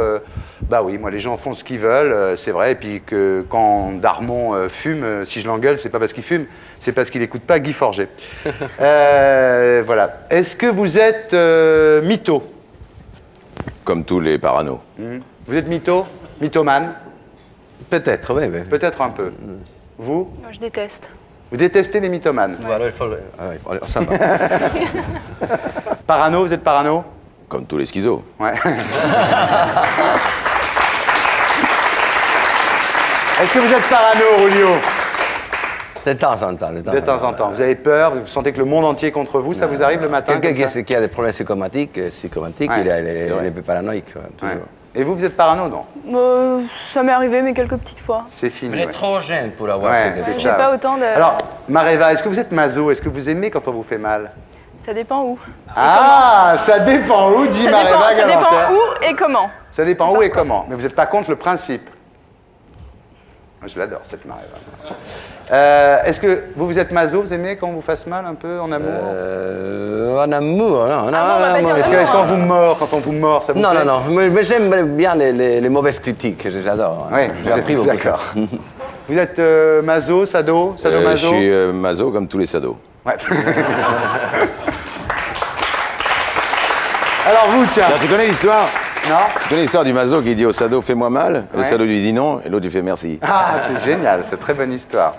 Bah oui, moi les gens font ce qu'ils veulent, c'est vrai. Et puis que quand Darmon fume, si je l'engueule, c'est pas parce qu'il fume, c'est parce qu'il n'écoute pas Guy Forget. Voilà. Est-ce que vous êtes mytho? Comme tous les paranos. Vous êtes mytho? Mythomane? Peut-être, oui. Peut-être un peu. Vous? Moi, je déteste. Vous détestez les mythomanes? Voilà, il faut le... Ah, ouais, ça va. Parano, vous êtes parano? Comme tous les schizos. Ouais. Est-ce que vous êtes parano, Rulio? De temps en temps. De temps en temps. Vous avez peur, vous sentez que le monde entier est contre vous, ça vous arrive le matin? Quelqu'un qui a des problèmes psychomatiques, Ouais, il est un peu paranoïque. Ouais. Et vous êtes parano, non? Ça m'est arrivé, mais quelques petites fois. C'est fini. Mais il est trop jeune pour l'avoir. Ouais, c'est J'ai pas autant de... Alors, Mareva, est-ce que vous êtes maso? Est-ce que vous aimez quand on vous fait mal? Ça dépend où. Ah, ça dépend où, dit Mareva. Ça dépend où et comment. Ça dépend où et comment. Mais vous n'êtes pas contre le principe? Je l'adore, cette Mareva. Est-ce que vous êtes maso? Vous aimez quand on vous fasse mal un peu, en amour? En amour, non. Est-ce qu'on vous mord, quand on vous mord, ça vous plaît? Non. Mais j'aime bien les mauvaises critiques, j'adore. Oui, j'ai appris beaucoup. D'accord. Vous êtes maso, sado, Je suis maso comme tous les sados. Ouais. Alors vous, tiens. Tu connais l'histoire? Non. Tu connais l'histoire du maso qui dit au sado fais-moi mal, le sado lui dit non, et l'autre lui fait merci. Ah, c'est génial, c'est une très bonne histoire.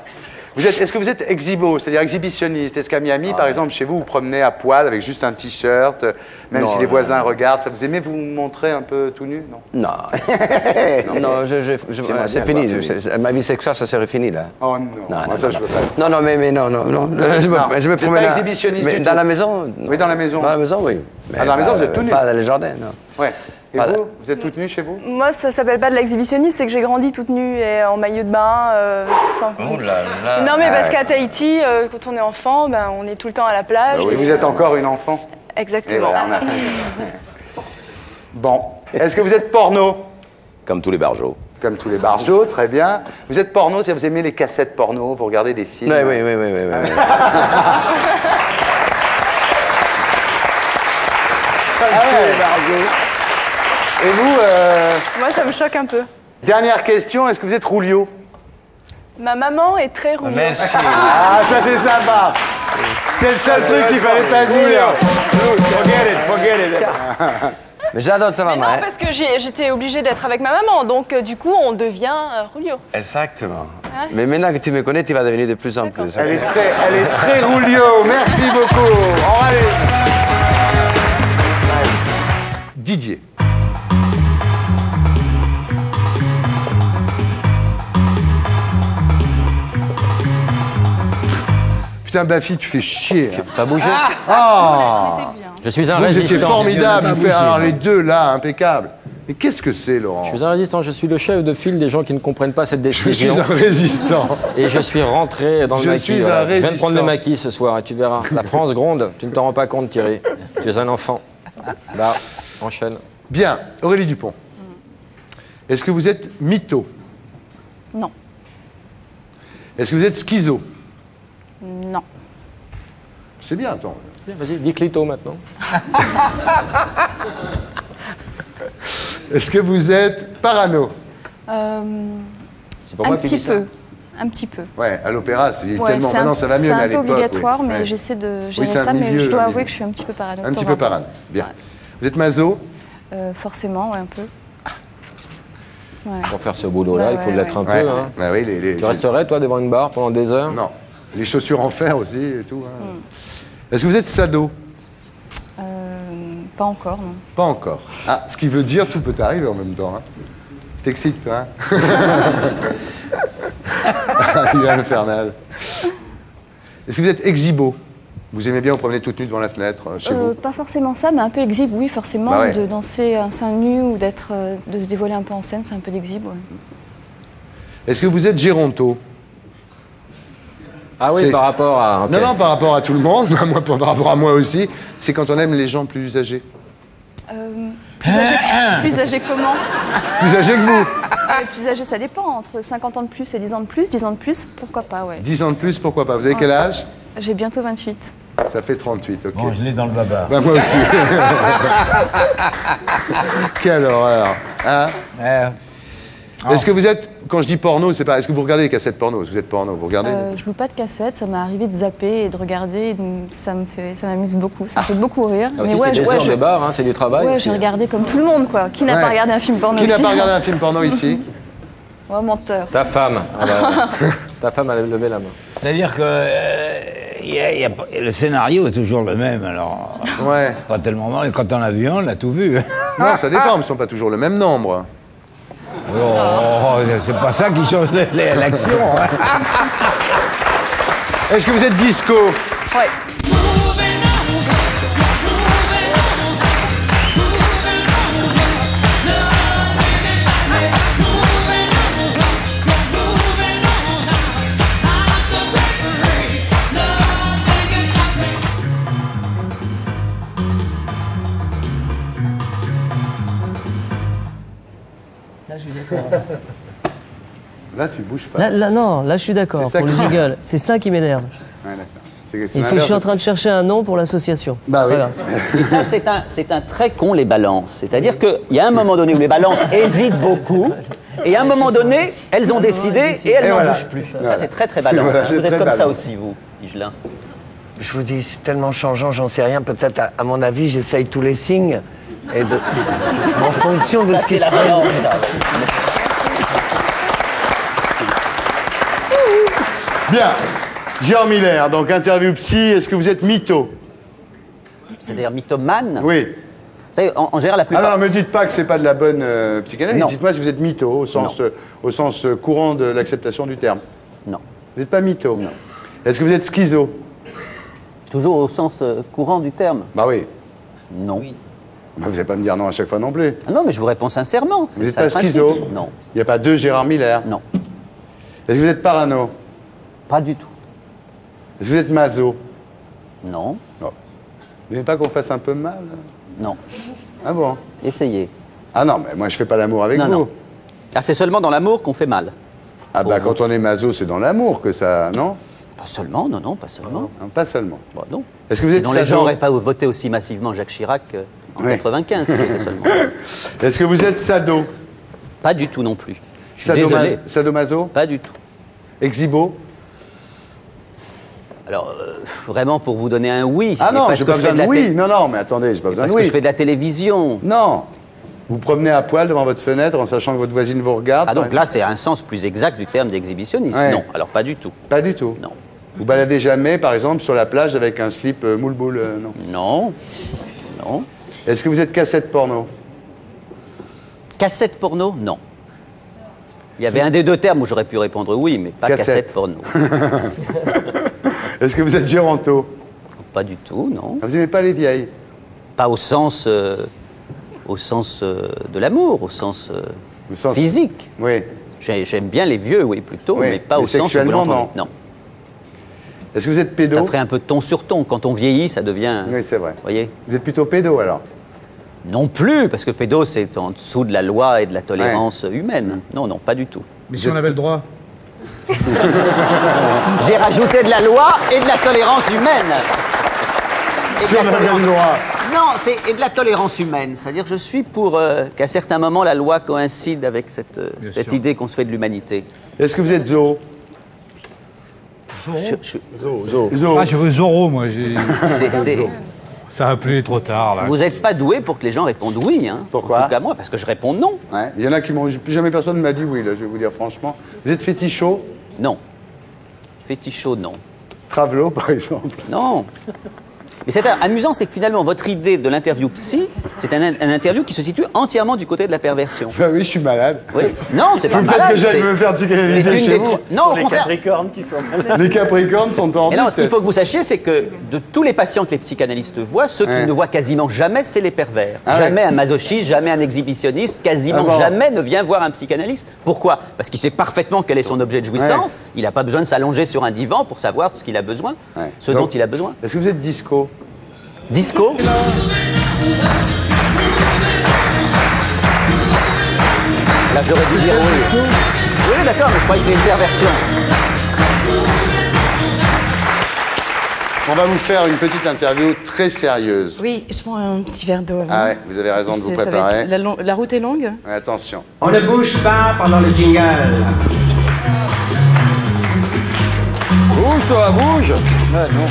Est-ce que vous êtes exhibo, c'est-à-dire exhibitionniste? Est-ce qu'à Miami, par exemple, chez vous, vous promenez à poil avec juste un t-shirt, même si les voisins regardent, vous aimez vous montrer un peu tout nu? Non. Non, c'est fini. Ma vie sexuelle, ça serait fini là. Oh non, ça je veux pas. Non, mais non. Je me promène. Pas exhibitionniste du tout. Dans la maison? Oui, dans la maison. Dans la maison, oui. Dans la maison, vous êtes tout nu? Pas dans les jardins, non. Ouais. Et vous êtes toute nue chez vous? Moi, ça s'appelle pas de l'exhibitionnisme, c'est que j'ai grandi toute nue et en maillot de bain. Sans... Oh là là. Non, mais parce qu'à Tahiti, quand on est enfant, on est tout le temps à la plage. Et vous êtes encore une enfant? Exactement. Voilà, Bon. Est-ce que vous êtes porno? Comme tous les barjots. Comme tous les barjots, très bien. Vous êtes porno, c'est-à-dire vous aimez les cassettes porno, vous regardez des films? Oui. Margot. Et vous Moi, ça me choque un peu. Dernière question, est-ce que vous êtes Roulio? Ma maman est très rouillée. Merci. Ah, ça c'est sympa. C'est le seul truc qu'il fallait pas dire. Forget it. Mais j'adore ta Mais maman. non, parce que j'étais obligée d'être avec ma maman, donc du coup, on devient Roulio. Exactement. Ouais. Mais maintenant que tu me connais, tu vas devenir de plus en plus. Elle est très Roulio. Merci beaucoup. Allez. Didier. Putain, Bafi, tu fais chier. Pas bouger. Je suis un Vous résistant. étiez formidable. Vous faites alors les deux là, impeccable. Mais qu'est-ce que c'est, Laurent? Je suis un résistant, je suis le chef de file des gens qui ne comprennent pas cette décision. Je suis un résistant. Et je suis rentré dans le maquis. suis un Je viens de résistant. prendre le maquis ce soir et tu verras. La France gronde, tu ne t'en rends pas compte, Thierry. Tu es un enfant. Bah, enchaîne. Bien, Aurélie Dupont. Est-ce que vous êtes mytho? Non. Est-ce que vous êtes schizo? Non. C'est bien, attends. Vas-y, dis clito maintenant. Est-ce que vous êtes parano? C'est pour moi que tu dis ça. Un petit peu. Ouais, à l'opéra, c'est Ouais, tellement. Maintenant, ça va mieux, mais à c'est un l'époque. peu obligatoire, oui. mais Ouais. j'essaie de Oui, gérer c'est un ça, mais milieu, je dois un avouer milieu. que je suis un petit peu parano. Un petit peu parano. Bien. Vous êtes maso? Forcément, ouais, un peu. Ouais. Pour faire ce boulot-là, Ouais, il faut ouais, l'être un ouais. peu. Hein. Ah oui, Tu resterais, toi, devant une barre pendant des heures? Non. Les chaussures en fer aussi et tout. Hein. Est-ce que vous êtes sado? Pas encore, non. Pas encore. Ah, ce qui veut dire tout peut arriver en même temps. Hein. T'excites, toi, hein? Il est infernal. Est-ce que vous êtes exhibo? Vous aimez bien vous promener toute nue devant la fenêtre, chez vous? Pas forcément ça, mais un peu exhibe, oui, forcément. Bah ouais. De danser un sein nu ou de se dévoiler un peu en scène, c'est un peu d'exhibe, ouais. Est-ce que vous êtes géronto? Ah oui, par rapport à... Non, non, par rapport à tout le monde, moi, par rapport à moi aussi. C'est quand on aime les gens plus âgés. Plus âgé comment? Plus âgés que vous? Plus âgé, ça dépend. Entre 50 ans de plus et 10 ans de plus. 10 ans de plus, pourquoi pas, ouais. 10 ans de plus, pourquoi pas? Vous avez quel âge? J'ai bientôt 28. Ça fait 38, ok. Bon, je l'ai dans le baba. Bah, moi aussi. Quelle horreur. Hein? Est-ce que vous êtes, quand je dis porno, c'est pas. Est-ce que vous regardez les cassettes porno? Vous êtes porno, vous regardez? Je loue pas de cassette, ça m'est arrivé de zapper et de regarder, et ça m'amuse beaucoup, ça me fait beaucoup rire. Là aussi, c'est des heures de bar, hein, c'est du travail. Ouais, aussi. j'ai regardé comme tout le monde, quoi. Qui n'a pas regardé un film porno Qui n'a ici? pas regardé un film porno ici? Ouais, menteur. Ta femme. Ta femme a levé la main. C'est-à-dire que le scénario est toujours le même, alors. Ouais. Pas tellement mal. Quand on a vu un, on a tout vu. Non, ça dépend, mais ils ne sont pas toujours le même nombre. Oh, c'est pas ça qui change l'action. Hein. Est-ce que vous êtes disco? Ouais. Là, je suis d'accord. Là, tu bouges pas. Non, là, je suis d'accord. C'est ça Pour le que- jingle, c'est ça qui m'énerve. Ouais, d'accord. Je suis en train de chercher un nom pour l'association. Bah oui. Et ça, c'est un très con, les balances. C'est-à-dire qu'il y a un moment donné où les balances hésitent beaucoup, et à un moment donné, elles ont décidé et elles n'en bougent plus. Ça, c'est très, très balance. Voilà, c'est vous êtes très comme ça balance. aussi, vous, Higelin. Je vous dis, c'est tellement changeant, j'en sais rien. Peut-être, à mon avis, j'essaye tous les signes. Et en fonction de Ça, ce qui c'est se la balance, présente. ça. Bien. Jean Miller, donc interview psy, est-ce que vous êtes mytho? C'est-à-dire mythomane? Oui. Vous savez, en général, la plupart... Alors, ne me dites pas que c'est pas de la bonne psychanalyse. Non. Dites-moi si vous êtes mytho, au sens courant de l'acceptation du terme. Non. Vous n'êtes pas mytho? Non. Est-ce que vous êtes schizo? Toujours au sens courant du terme? Bah oui. Non. Bah, vous n'allez pas me dire non à chaque fois non plus. Ah non, mais je vous réponds sincèrement. Vous n'êtes ça pas le principe. schizo? Non. Il n'y a pas deux Gérard Miller? Non. Est-ce que vous êtes parano? Pas du tout. Est-ce que vous êtes maso? Non. Non. Vous n'aimez pas qu'on fasse un peu mal? Non. Ah bon? Essayez. Ah non, mais moi je fais pas l'amour avec Non, vous. non. Ah, c'est seulement dans l'amour qu'on fait mal. Ah bah quand on est maso, c'est dans l'amour que ça, non? Pas seulement, non, pas seulement. Non, pas seulement. Bon, non. Est-ce que vous êtes Sinon, les gens sado? n'auraient pas voté aussi massivement Jacques Chirac. En 95, c'était seulement. Est-ce que vous êtes sado? Pas du tout non plus. Désolé. Sadomaso? Pas du tout. Exhibo? Alors, vraiment, pour vous donner un oui. Ah non, j'ai pas besoin de oui. Non, non, mais attendez, j'ai pas besoin de oui. Parce que je fais de la télévision. Non. Vous promenez à poil devant votre fenêtre en sachant que votre voisine vous regarde. Ah donc là, c'est un sens plus exact du terme d'exhibitionniste. Ouais. Non, alors pas du tout. Pas du tout? Non. Vous baladez jamais, par exemple, sur la plage avec un slip moule-boule, non? Non. Non. Est-ce que vous êtes cassette porno? Cassette porno? Non. Il y avait un des deux termes où j'aurais pu répondre oui, mais pas cassette porno. Est-ce que vous êtes géranto? Pas du tout, non. Vous n'aimez pas les vieilles? Pas au sens de l'amour, au sens physique. Oui. J'aime bien les vieux, oui, plutôt, oui. mais pas au sens où vous l'entendez. Non. Est-ce que vous êtes pédo? Ça ferait un peu ton sur ton. Quand on vieillit, ça devient... Oui, c'est vrai. Voyez? Vous êtes plutôt pédo, alors? Non plus, parce que pédo, c'est en dessous de la loi et de la tolérance humaine. Non, non, pas du tout. Mais si on avait le droit? J'ai rajouté de la loi et de la tolérance humaine. Si on avait le droit. Non, c'est de la tolérance humaine. C'est-à-dire que je suis pour qu'à certains moments, la loi coïncide avec cette idée qu'on se fait de l'humanité. Est-ce que vous êtes zoo? Zo. Ah, je veux Zorro, moi. Ça va plus trop tard, là. Vous n'êtes pas doué pour que les gens répondent oui, hein. Pourquoi? En tout cas, moi, parce que je réponds non. Ouais. Il y en a qui m'ont... Jamais personne ne m'a dit oui, là, je vais vous dire franchement. Vous êtes fétichot? Non. Fétichot, non. Travelo, par exemple? Non. Mais c'est amusant, c'est que finalement, votre idée de l'interview psy, c'est un interview qui se situe entièrement du côté de la perversion. Ben oui, je suis malade. Oui. Non, c'est pas malade. Peut-être que j'aille me faire psychanalyser chez vous. Non, au contraire. Les Capricornes qui sont malades. Les Capricornes sont tordus. Et non, ce qu'il faut que vous sachiez, c'est que de tous les patients que les psychanalystes voient, ceux qu'ils ne voient quasiment jamais, c'est les pervers. Jamais un masochiste, jamais un exhibitionniste, quasiment jamais ne vient voir un psychanalyste. Pourquoi? Parce qu'il sait parfaitement quel est son objet de jouissance. Il n'a pas besoin de s'allonger sur un divan pour savoir ce qu'il a besoin, ce dont il a besoin. Est-ce que vous êtes disco? Disco? Là, j'aurais dû dire oui. Oui, d'accord, mais je croyais que c'était une perversion. On va vous faire une petite interview très sérieuse. Oui, je prends un petit verre d'eau. Ah ouais, vous avez raison de vous préparer. La route est longue. Ouais, attention. On ne bouge pas pendant le jingle. Bouge-toi, bouge. Ouais, non.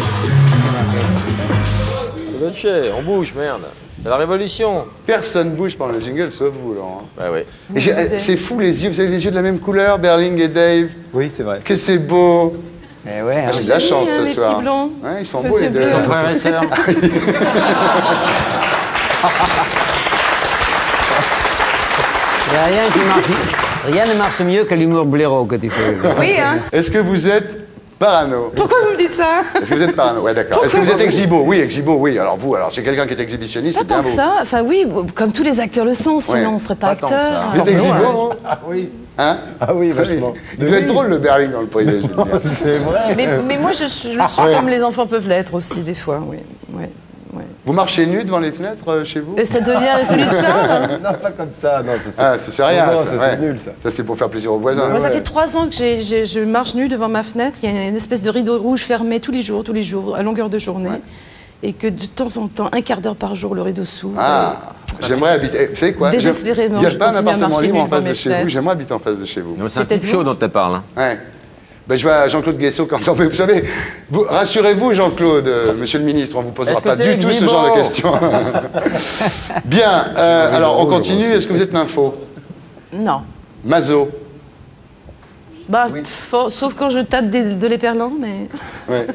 On bouge, merde. C'est la révolution. Personne bouge pendant le jingle, sauf vous, Laurent. Bah oui. C'est fou, les yeux. Vous avez les yeux de la même couleur, Berling et Dave? Oui, c'est vrai. Que c'est beau. Eh ouais, j'ai de la chance ce les soir. Petits blonds. Ouais, ils sont beaux, les deux. Ils sont frères et sœurs. Rien ne marche mieux que l'humour blaireau que tu fais. Oui, hein. Est-ce que vous êtes parano? Pourquoi vous me dites ça? Est-ce que vous êtes parano? Ouais, d'accord. Est-ce que vous êtes exhibo? Oui, exhibo, oui. Alors vous, c'est quelqu'un qui est exhibitionniste, c'est bien Pas tant vous. que ça. Enfin oui, comme tous les acteurs le sont, sinon on ne serait pas acteur. Vous êtes exhibo? Ah oui. Hein? Ah oui, vachement. Il doit être drôle, le Berling, dans le privé, je veux dire. C'est vrai. Mais moi, je suis comme les enfants peuvent l'être aussi, des fois, oui. Vous marchez nu devant les fenêtres chez vous? Et ça devient celui de Charles? Non, pas comme ça. Non, ça c'est rien. Non, ça, c'est nul, ça. Ça, c'est pour faire plaisir aux voisins. Moi, ça fait 3 ans que je marche nue devant ma fenêtre. Il y a une espèce de rideau rouge fermé tous les jours, à longueur de journée. Et que de temps en temps, un quart d'heure par jour, le rideau s'ouvre. Ah, j'aimerais habiter. Vous savez quoi? Désespérément, il n'y a pas un appartement libre en face de chez fenêtres. vous. J'aimerais habiter en face de chez vous. C'est un type chaud dont tu parles. Hein. Ouais. Ben, je vois Jean-Claude Guessot quand on... Vous savez, rassurez-vous, Jean-Claude, monsieur le ministre, on ne vous posera pas du tout ce genre de questions. Bien, alors on continue. Est-ce que vous êtes nympho? Non. Maso? Bah, oui. Sauf quand je tape de l'éperlant, mais... Ouais.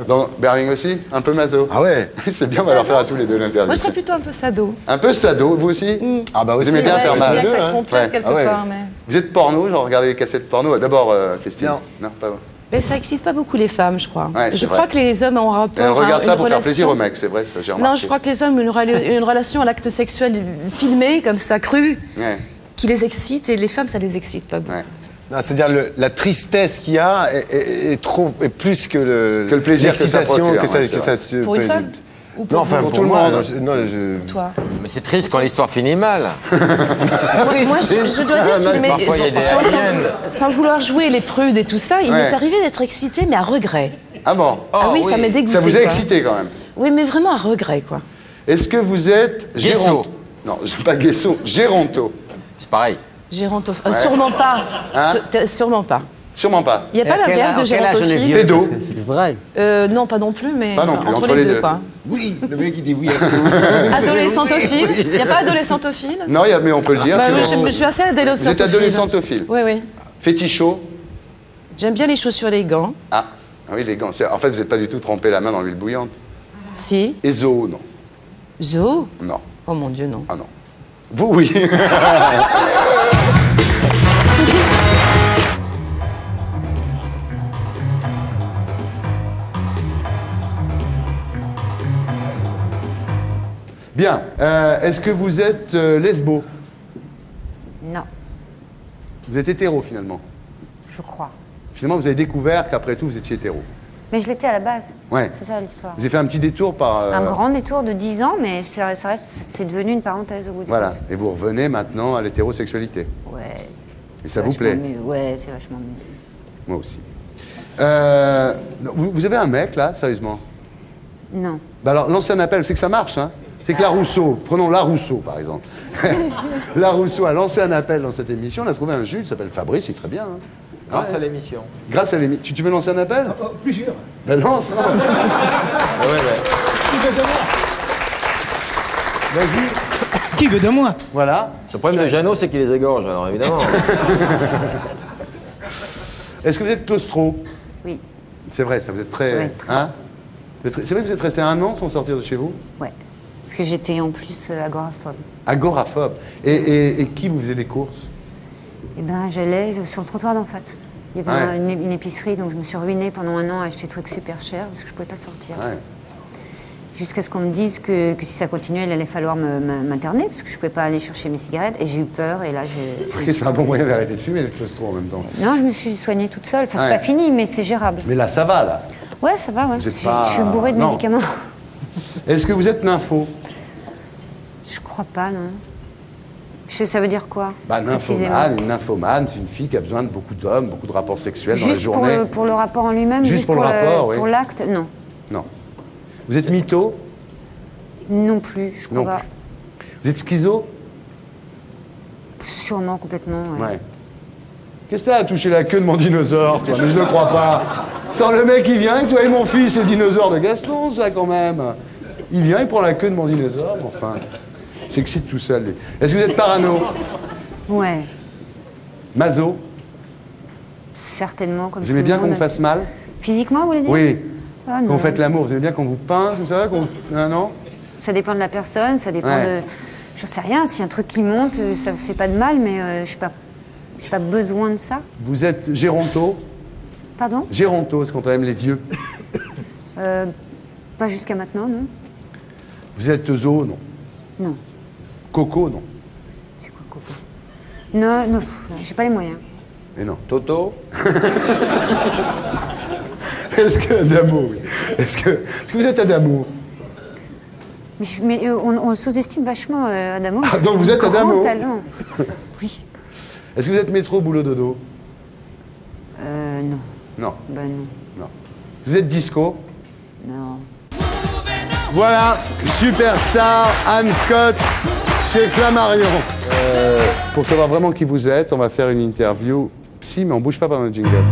Donc, Berling aussi? Un peu maso? Ah ouais. C'est bien, on va leur faire à tous les deux l'interview. Moi, je serais plutôt un peu sado. Un peu sado, vous aussi? Ah bah aussi. Vous aimez bien faire mal? Bien que ça se complète quelque part, mais... Vous êtes porno, genre regardez les cassettes porno? D'abord, Christine? Non, pas vous. Mais ça excite pas beaucoup les femmes, je crois. Ouais, je crois que les hommes ont un rapport. On regarde ça pour relation... faire plaisir aux mecs, c'est vrai, ça j'ai remarqué. Non, je crois que les hommes ont une relation à l'acte sexuel filmé, comme ça, cru, qui les excite, et les femmes, ça les excite pas beaucoup. C'est-à-dire la tristesse qu'il y a est plus que le plaisir que ça procure. Pour une femme? Ou pour non, enfin, pour tout le monde. Toi. Mais c'est triste quand l'histoire finit mal. Moi, je dois dire que sans vouloir jouer les prudes et tout ça, il m'est arrivé d'être excitée, mais à regret. Ah bon? Ah oui, ça m'est dégoûté. Ça vous a excité quand même? Oui, mais vraiment à regret, quoi. Est-ce que vous êtes Géronto? Non, pas Guesso, Géronto. C'est pareil. Géronto... sûrement pas. Hein? Sûrement pas. Sûrement pas. Il n'y a pas l'inverse de gérontophile? Pédo? C'est vrai. Non, pas non plus, mais pas non plus, entre les deux, quoi. Oui, le mec il dit oui. Adolescentophile? Il n'y a pas adolescentophile? Non, mais on peut le dire. Bah, je suis assez adolescentophile. Vous êtes adolescentophile? Oui, oui. Fétichot? J'aime bien les chaussures, les gants. Ah oui, les gants. En fait, vous n'êtes pas du tout trempé la main dans l'huile bouillante. Si. Et zoo, non. Zoo? Non. Oh mon Dieu, non. Ah non. Vous, oui. Bien. Est-ce que vous êtes lesbo? Non. Vous êtes hétéro, finalement? Je crois. Finalement, vous avez découvert qu'après tout, vous étiez hétéro. Mais je l'étais à la base. Ouais. C'est ça l'histoire. Vous avez fait un petit détour par... Un grand détour de 10 ans, mais c'est devenu une parenthèse au bout du compte. Voilà. Et vous revenez maintenant à l'hétérosexualité. Ouais. Et ça vous plaît? Ouais, c'est vachement mieux. Moi aussi. Vous avez un mec, là, sérieusement? Non. Bah alors, lancez un appel, c'est que ça marche, hein. C'est que la Rousseau, prenons la Rousseau, par exemple. La Rousseau a lancé un appel dans cette émission, on a trouvé un juge, il s'appelle Fabrice, c'est très bien. Hein. Grâce à l'émission. Grâce à l'émission. Tu veux lancer un appel? Plusieurs. Ben lance, lance. Vas-y. Qui veut de moi? Voilà. Le problème de Jeannot, c'est qu'il les égorge, alors évidemment. Est-ce que vous êtes claustro? Oui. C'est vrai, ça vous êtes très... Ouais, très. Hein? C'est vrai que vous êtes resté 1 an sans sortir de chez vous? Ouais. Parce que j'étais en plus agoraphobe. Agoraphobe. Et qui vous faisait les courses? Eh ben, j'allais sur le trottoir d'en face. Il y avait une épicerie, donc je me suis ruinée pendant 1 an à acheter des trucs super chers parce que je ne pouvais pas sortir. Ouais. Jusqu'à ce qu'on me dise que si ça continuait, il allait falloir m'interner parce que je ne pouvais pas aller chercher mes cigarettes. Et j'ai eu peur et là, c'est un bon moyen d'arrêter de fumer, le claustro, en même temps. Non, je me suis soignée toute seule. Enfin, c'est pas fini, mais c'est gérable. Mais là, ça va, là? Ouais, ça va, ouais. Vous êtes pas... Je suis bourrée de médicaments. Est-ce que vous êtes nympho? Je crois pas, non. Ça veut dire quoi? Bah, nymphomane, c'est une fille qui a besoin de beaucoup d'hommes, beaucoup de rapports sexuels dans la Juste journée. pour le rapport en lui-même? Juste pour le rapport, oui. Pour l'acte, non. Non. Vous êtes mytho? Non plus, je crois pas. Vous êtes schizo? Sûrement, complètement, ouais. Qu'est-ce que t'as à toucher la queue de mon dinosaure, toi? Mais je le crois pas. Attends, le mec, il vient, il dit, ouais, mon fils, c'est le dinosaure de Gaston, ça, quand même. Il vient, il prend la queue de mon dinosaure, enfin... C'est excite tout seul, lui. Est-ce que vous êtes parano? Ouais. Maso? Certainement, comme vous aimez bien qu'on vous fasse mal? Physiquement, vous voulez dire? Oui. Ah, quand vous faites l'amour, vous aimez bien qu'on vous pince, vous savez? Non? Ça dépend de la personne, ça dépend de... Je sais rien, s'il y a un truc qui monte, ça me fait pas de mal, mais je n'ai pas besoin de ça. Vous êtes géronto? Pardon? Géronto, est-ce qu'on aime les yeux? Pas jusqu'à maintenant, non. Vous êtes zoo, non? Non. Coco, non? C'est quoi, Coco? Non, non, j'ai pas les moyens. Mais non. Toto? Est-ce que Adamo, oui. Est-ce que vous êtes Adamo? Mais on sous-estime vachement Adamo. Ah, donc vous êtes Adamo? Talent. Oui. Est-ce que vous êtes métro, boulot, dodo? Non. Non. Ben non. Non. Vous êtes disco? Non. Voilà, superstar Anne Scott chez Flammarion. Pour savoir vraiment qui vous êtes, on va faire une interview psy, mais on bouge pas pendant le jingle.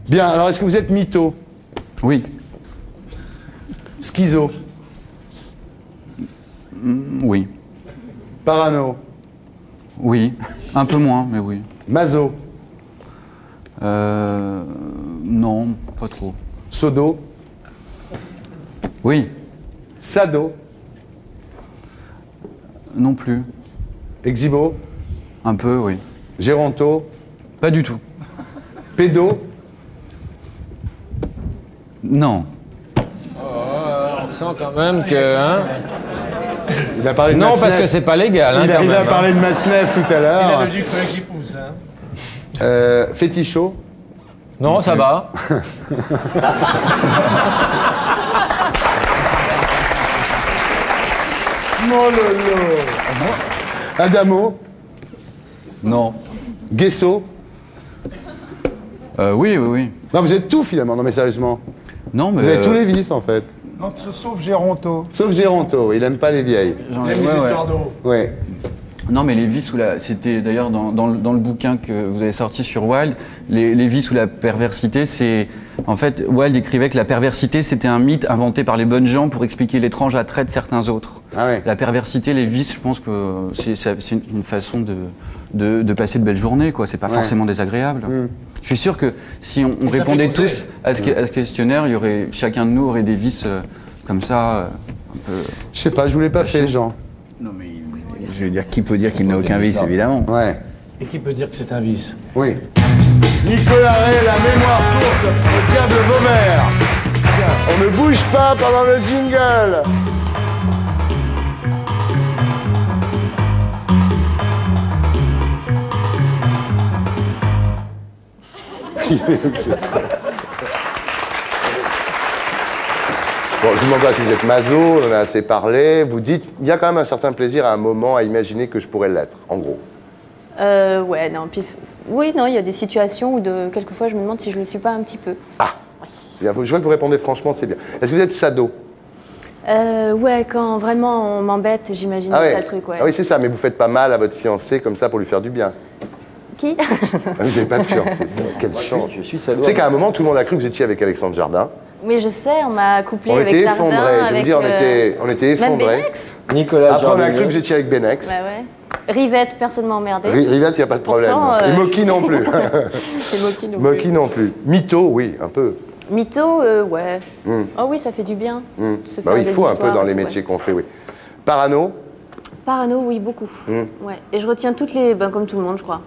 Bien, alors est-ce que vous êtes mytho? Oui. Schizo? Oui. Parano? Oui. Un peu moins, mais oui. Maso? Non, pas trop. Sodo? Oui. Sado? Non plus. Exhibo? Un peu, oui. Géronto? Pas du tout. Pédo? Non. On sent quand même que... Hein, il a parlé de non, Matzneff. parce que c'est pas légal. Hein, il a parlé de Matzneff tout à l'heure. Il a le ducret qui pousse. Hein. Fétichot? Non, ça va. Mon lolo. Adamo? Non. Guesso? Oui, oui, oui. Non, vous êtes tout finalement, non mais sérieusement. Non, mais... Vous avez tous les vices en fait. Non, sauf Géronto. Sauf Géronto, il aime pas les vieilles. Il aime les histoires d'eau. Ouais. Non, mais les vices ou la... C'était d'ailleurs dans le bouquin que vous avez sorti sur Wilde, les vices ou la perversité, c'est... En fait, Wilde écrivait que la perversité, c'était un mythe inventé par les bonnes gens pour expliquer l'étrange attrait de certains autres. Ah ouais. La perversité, les vices, je pense que c'est une façon de passer de belles journées, quoi. C'est pas forcément désagréable. Je suis sûr que si on répondait tous à ce questionnaire, il y aurait, chacun de nous aurait des vices comme ça, un peu... Je sais pas, je vous l'ai pas fait, Jean. Non, mais je veux dire, qui peut dire qu'il n'a aucun vice, évidemment. Ouais. Et qui peut dire que c'est un vice? Oui. Nicolas Ray, la mémoire courte au diable Vauvert. On ne bouge pas pendant le jingle. Bon, je vous demande pas si vous êtes maso, on en a assez parlé. Vous dites, il y a quand même un certain plaisir à un moment à imaginer que je pourrais l'être, en gros. Ouais, non, puis... Oui, non, il y a des situations où quelquefois je me demande si je le suis pas un petit peu. Ah, bien, je vois que vous répondez franchement, c'est bien. Est-ce que vous êtes sado? Ouais, quand vraiment on m'embête, j'imagine ça le truc, ouais. Ah oui, c'est ça, mais vous faites pas mal à votre fiancé comme ça pour lui faire du bien. Qui? Vous n'avez pas de fiancé, quelle chance. Je suis sado. Tu sais qu'à un moment, tout le monde a cru que vous étiez avec Alexandre Jardin. Mais je sais, on m'a couplé avec Jardin. Lardin, On était effondrés, je veux dire, on était effondrés. Même Benex. Nicolas Après, on a cru que vous étiez avec Benex. Ouais, ouais. Rivette, personne m'a emmerdé. Rivette, il n'y a pas de problème. Pourtant, Et Moki non plus. C'est Moki non plus. Moki non plus. Mytho, oui, un peu. Mytho, ouais. Oh oui, ça fait du bien. Bah oui, il faut un peu dans les métiers qu'on fait, oui. Parano? Parano, oui, beaucoup. Ouais. Et je retiens toutes les... Ben, comme tout le monde, je crois.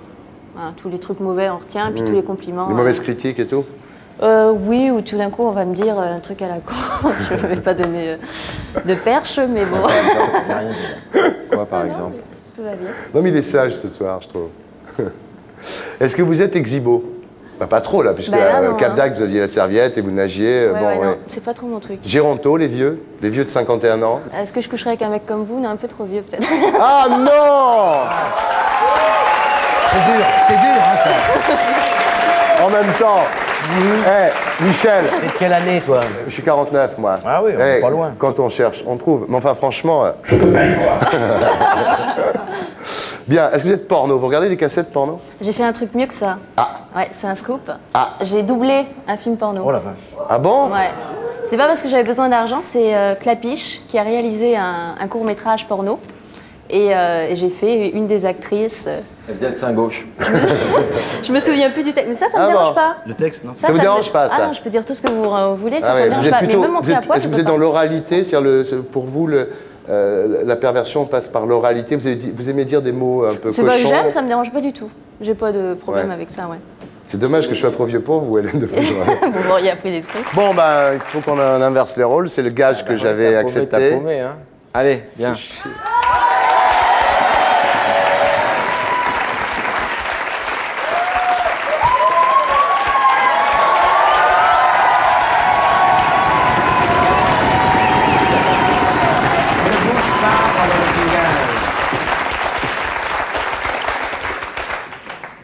Hein, tous les trucs mauvais, on retient, et puis tous les compliments. Les mauvaises critiques et tout? Oui, ou tout d'un coup, on va me dire un truc à la con. Je ne vais pas donner de perche, mais bon. Quoi, par exemple? Tout va bien. Non, mais il est sage ce soir, je trouve. Est-ce que vous êtes exhibo? Bah, pas trop, là, puisque à Cap d'Agde, vous aviez la serviette et vous nagiez. Non, c'est pas trop mon truc. Géronto, les vieux de 51 ans. Est-ce que je coucherais avec un mec comme vous? Non, un peu trop vieux, peut-être. Ah non! C'est dur, hein, ça. En même temps, Michel. T'es de quelle année, toi? Je suis 49, moi. Ah oui, on est pas loin. Quand on cherche, on trouve. Mais enfin, franchement... Bien, est-ce que vous êtes porno? Vous regardez des cassettes porno? J'ai fait un truc mieux que ça. Ah. Ouais, c'est un scoop. Ah. J'ai doublé un film porno. Oh la vache. Ah bon? Ouais. C'est pas parce que j'avais besoin d'argent, c'est Clapiche qui a réalisé un court-métrage porno. Et j'ai fait une des actrices. Elle faisait le sein gauche. Je me souviens plus du texte, mais ça me dérange pas. Le texte, non? Ça vous dérange pas, ça? Ah non, je peux dire tout ce que vous voulez, ça me dérange pas. Plutôt, mais même montrer à poil, est-ce que vous êtes dans l'oralité? C'est-à-dire, pour vous, la perversion passe par l'oralité. Vous aimez dire des mots un peu cochons? C'est pas que j'aime, ça me dérange pas du tout. J'ai pas de problème avec ça, ouais. C'est dommage que je sois trop vieux pour vous, Hélène de Faujoie. Bon, il a pris des trucs. Bon, ben, il faut qu'on inverse les rôles. C'est le gage que j'avais accepté. T'as paumé, hein? Allez, viens.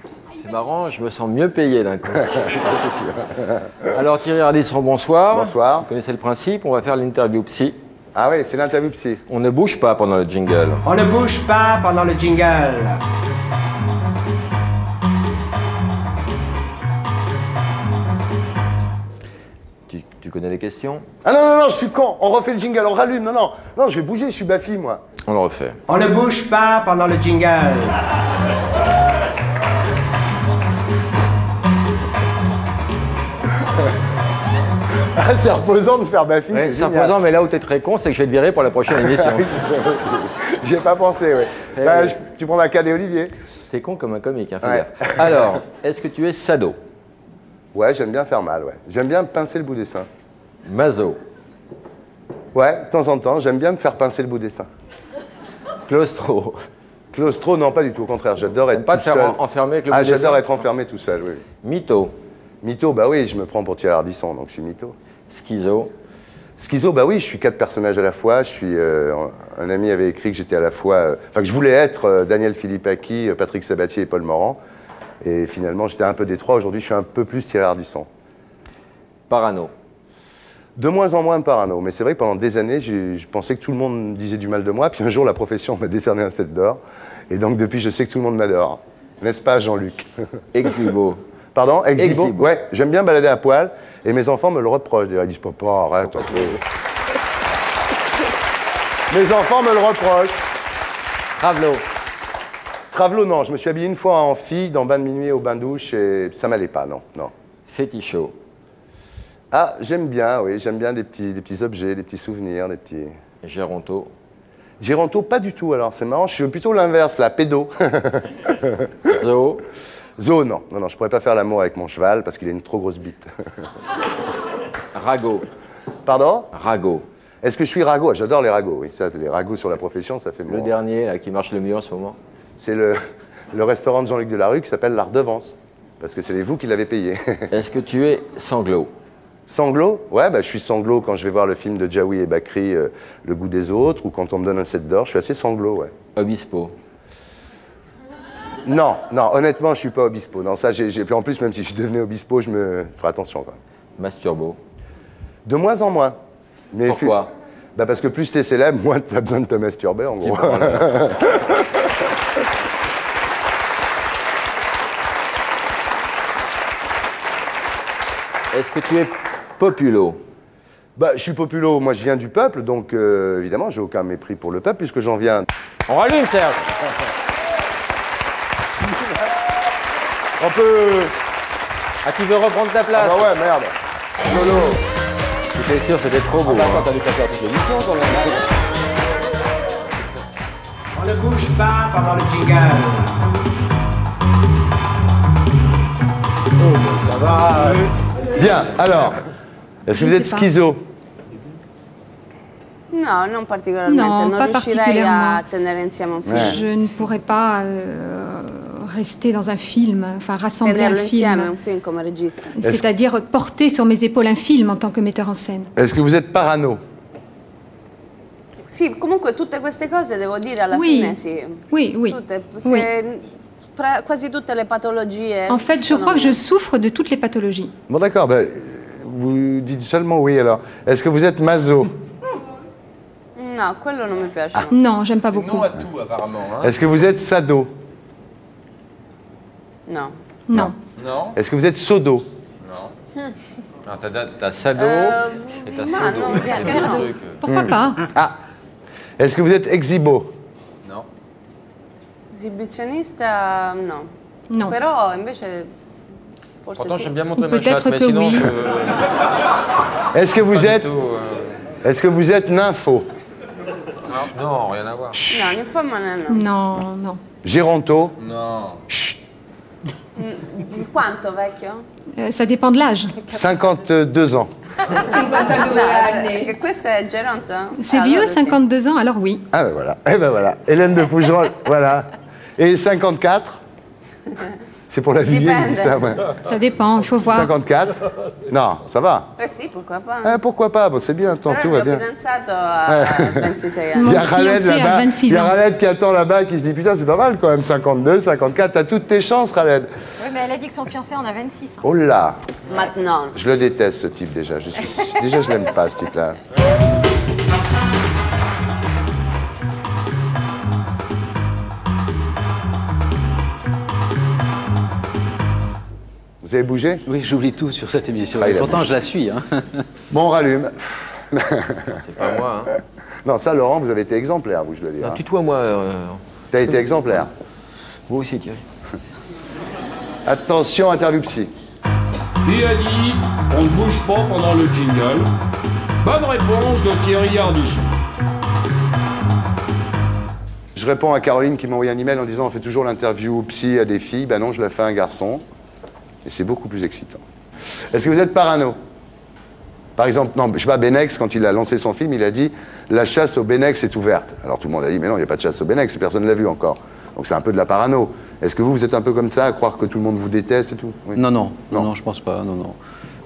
C'est marrant, je me sens mieux payé d'un coup. C'est sûr. Alors Thierry Ardisson, bonsoir. Bonsoir. Vous connaissez le principe, on va faire l'interview psy. Ah oui, c'est l'interview psy. On ne bouge pas pendant le jingle. On ne bouge pas pendant le jingle. Tu connais les questions? Ah non, je suis con. On refait le jingle, on rallume. Non, je vais bouger, je suis Bafi, moi. On le refait. On ne bouge pas pendant le jingle. Ah, c'est reposant de faire Bafi. Ouais, c'est reposant, mais là où t'es très con, c'est que je vais te virer pour la prochaine émission. J'y ai pas pensé, oui. Bah, tu prends un cadet Olivier. T'es con comme un comique, hein, fais gaffe. Alors, est-ce que tu es sado? Ouais, j'aime bien faire mal, ouais. J'aime bien me pincer le bout des seins. Maso? Ouais, de temps en temps, j'aime bien me faire pincer le bout des seins. Claustro? Claustro, non, pas du tout, au contraire, j'adore être pas tout te faire seul. enfermer avec le bout des j'adore seins? être enfermé tout seul, oui. Mytho? Mytho, bah oui, je me prends pour Thierry Ardisson, donc je suis mytho. Schizo? Schizo, bah oui, je suis 4 personnages à la fois. Je suis, un ami avait écrit que j'étais à la fois... Enfin, que je voulais être Daniel Philippaki, Patrick Sabatier et Paul Morand. Et finalement, j'étais un peu détroit. Aujourd'hui, je suis un peu plus Thierry Ardisson. Parano. De moins en moins parano. Mais c'est vrai que pendant des années, je pensais que tout le monde disait du mal de moi. Puis un jour, la profession m'a décerné un 7 d'or. Et donc, depuis, je sais que tout le monde m'adore. N'est-ce pas, Jean-Luc? Exhibo. Pardon? Exhibo? Ouais, j'aime bien balader à poil. Et mes enfants me le reprochent. Ils disent, papa, arrête. Mes enfants me le reprochent. Travelo. Travelo, non. Je me suis habillé une fois en fille, dans bain de minuit au bain-douche, et ça m'allait pas, non. Fétichot. Ah, j'aime bien, oui. J'aime bien des petits objets, des petits souvenirs, des petits... Géronto. Géronto, pas du tout, alors. C'est marrant. Je suis plutôt l'inverse, là, pédo. Zoo. Zoo, non. Non, je pourrais pas faire l'amour avec mon cheval, parce qu'il a une trop grosse bite. Ragot. Pardon? Ragot. Est-ce que je suis ragot? J'adore les ragots, oui. Ça, les ragots sur la profession, ça fait... Le dernier, là, qui marche le mieux en ce moment. C'est le restaurant de Jean-Luc Delarue qui s'appelle l'Art de Vence. Parce que c'est vous qui l'avez payé. Est-ce que tu es sanglot? Sanglot? Ouais, je suis sanglot quand je vais voir le film de Jaoui et Bakri, Le goût des autres, ou quand on me donne un 7 d'or. Je suis assez sanglot, ouais. Obispo? Non, honnêtement, je suis pas obispo. Non, ça, puis en plus, même si je devenais obispo, je me ferai attention, quoi. Masturbo? De moins en moins. Mais pourquoi? Parce que plus t'es célèbre, moins t'as besoin de te masturber, en gros. Est-ce que tu es populo? Je suis populo, moi je viens du peuple, donc évidemment j'ai aucun mépris pour le peuple puisque j'en viens. On rallume, Serge. On peut... Ah, tu veux reprendre ta place? Ah bah ouais, merde. Lolo. J'étais sûr, c'était trop beau. Attends, t'as dû pas faire toute l'émission quand même. On ne bouge pas pendant le jingle. Oh, ça va. Bien, alors, est-ce que vous êtes schizo? No, non particolarmente. Non, non pas riuscirei a tenere insieme un film. Je ne pourrais pas rester dans un film, enfin rassembler Tenerlo un insieme film. un film come regista. C'est-à-dire porter sur mes épaules un film en tant que metteur en scène. Est-ce que vous êtes parano? Sì, comunque tutte queste cose devo dire alla Oui. fine sì. Oui, oui. Tutte, Oui. quasi tutte le patologie. En fait, je crois que je souffre de toutes les pathologies. Bon d'accord, vous dites seulement oui alors. Est-ce que vous êtes maso? No, quello non mi piace. Non, j'aime pas beaucoup. Non à tout, apparemment. Hein. Est-ce que vous êtes sado? No. Non. Non. Est-ce que vous êtes sodo? Non. T'as sado et t'as ma sodo. non, C'est bien, deux non. trucs. Pourquoi pas? Ah. Est-ce que vous êtes exhibo? Non. Esibizionista no. Non. Però invece forse Pourtant, sì. j'aime bien montrer ma Peut-être chatte, mais que sinon, oui. Est-ce que vous êtes... Est-ce que vous êtes nympho? Non, rien à voir. No, ninfomane no. Non, non. Géronto? Non. Chut. Quanto vecchio? Ça dépend de l'âge. 52 ans. 52 anni. Che questo è Geronto? C'est Allora vieux, sì. 52 ans, alors oui. Ah ben voilà. Eh ben voilà. Hélène de Fougerolles, voilà. Et 54? C'est pour la vieille, ça, ouais. Ça dépend, il faut voir. 54? Non, ça va. Eh sì, pourquoi pas. Pourquoi pas? Bon, c'est bien, tant Però tout il va mio bien. fidanzato ha 26 Il anni. y a Khaled fiancé a là-bas. 26 Il y a ans. Khaled qui attend là-bas, qui se dit putain, c'est pas mal quand même, 52, 54. T'as toutes tes chances, Khaled. Oui, mais elle a dit que son fiancé en a 26. Oh là. Maintenant. Je le déteste, ce type, déjà. Déjà, je l'aime pas, ce type-là. Vous avez bougé? Oui, j'oublie tout sur cette émission. Ah, il a Pourtant, bougé. je la suis. Hein. Bon, on rallume. C'est pas moi. Hein. Non, ça, Laurent, vous avez été exemplaire, vous, je dois dire. Non, tutoie-moi. T'as été exemplaire. Vous aussi, Thierry. Attention, interview psy. Qui a dit on ne bouge pas pendant le jingle? Bonne réponse de Thierry Ardisson. Je réponds à Caroline qui m'a envoyé un email en disant on fait toujours l'interview psy à des filles. Ben non, je la fais à un garçon. Et c'est beaucoup plus excitant. Est-ce que vous êtes parano? Par exemple, non, je sais pas, Benex, quand il a lancé son film, il a dit la chasse au Benex est ouverte. Alors tout le monde a dit mais non, il n'y a pas de chasse au Benex, personne ne l'a vu encore. Donc c'est un peu de la parano. Est-ce que vous êtes un peu comme ça, à croire que tout le monde vous déteste et tout? Oui. Non, je pense pas.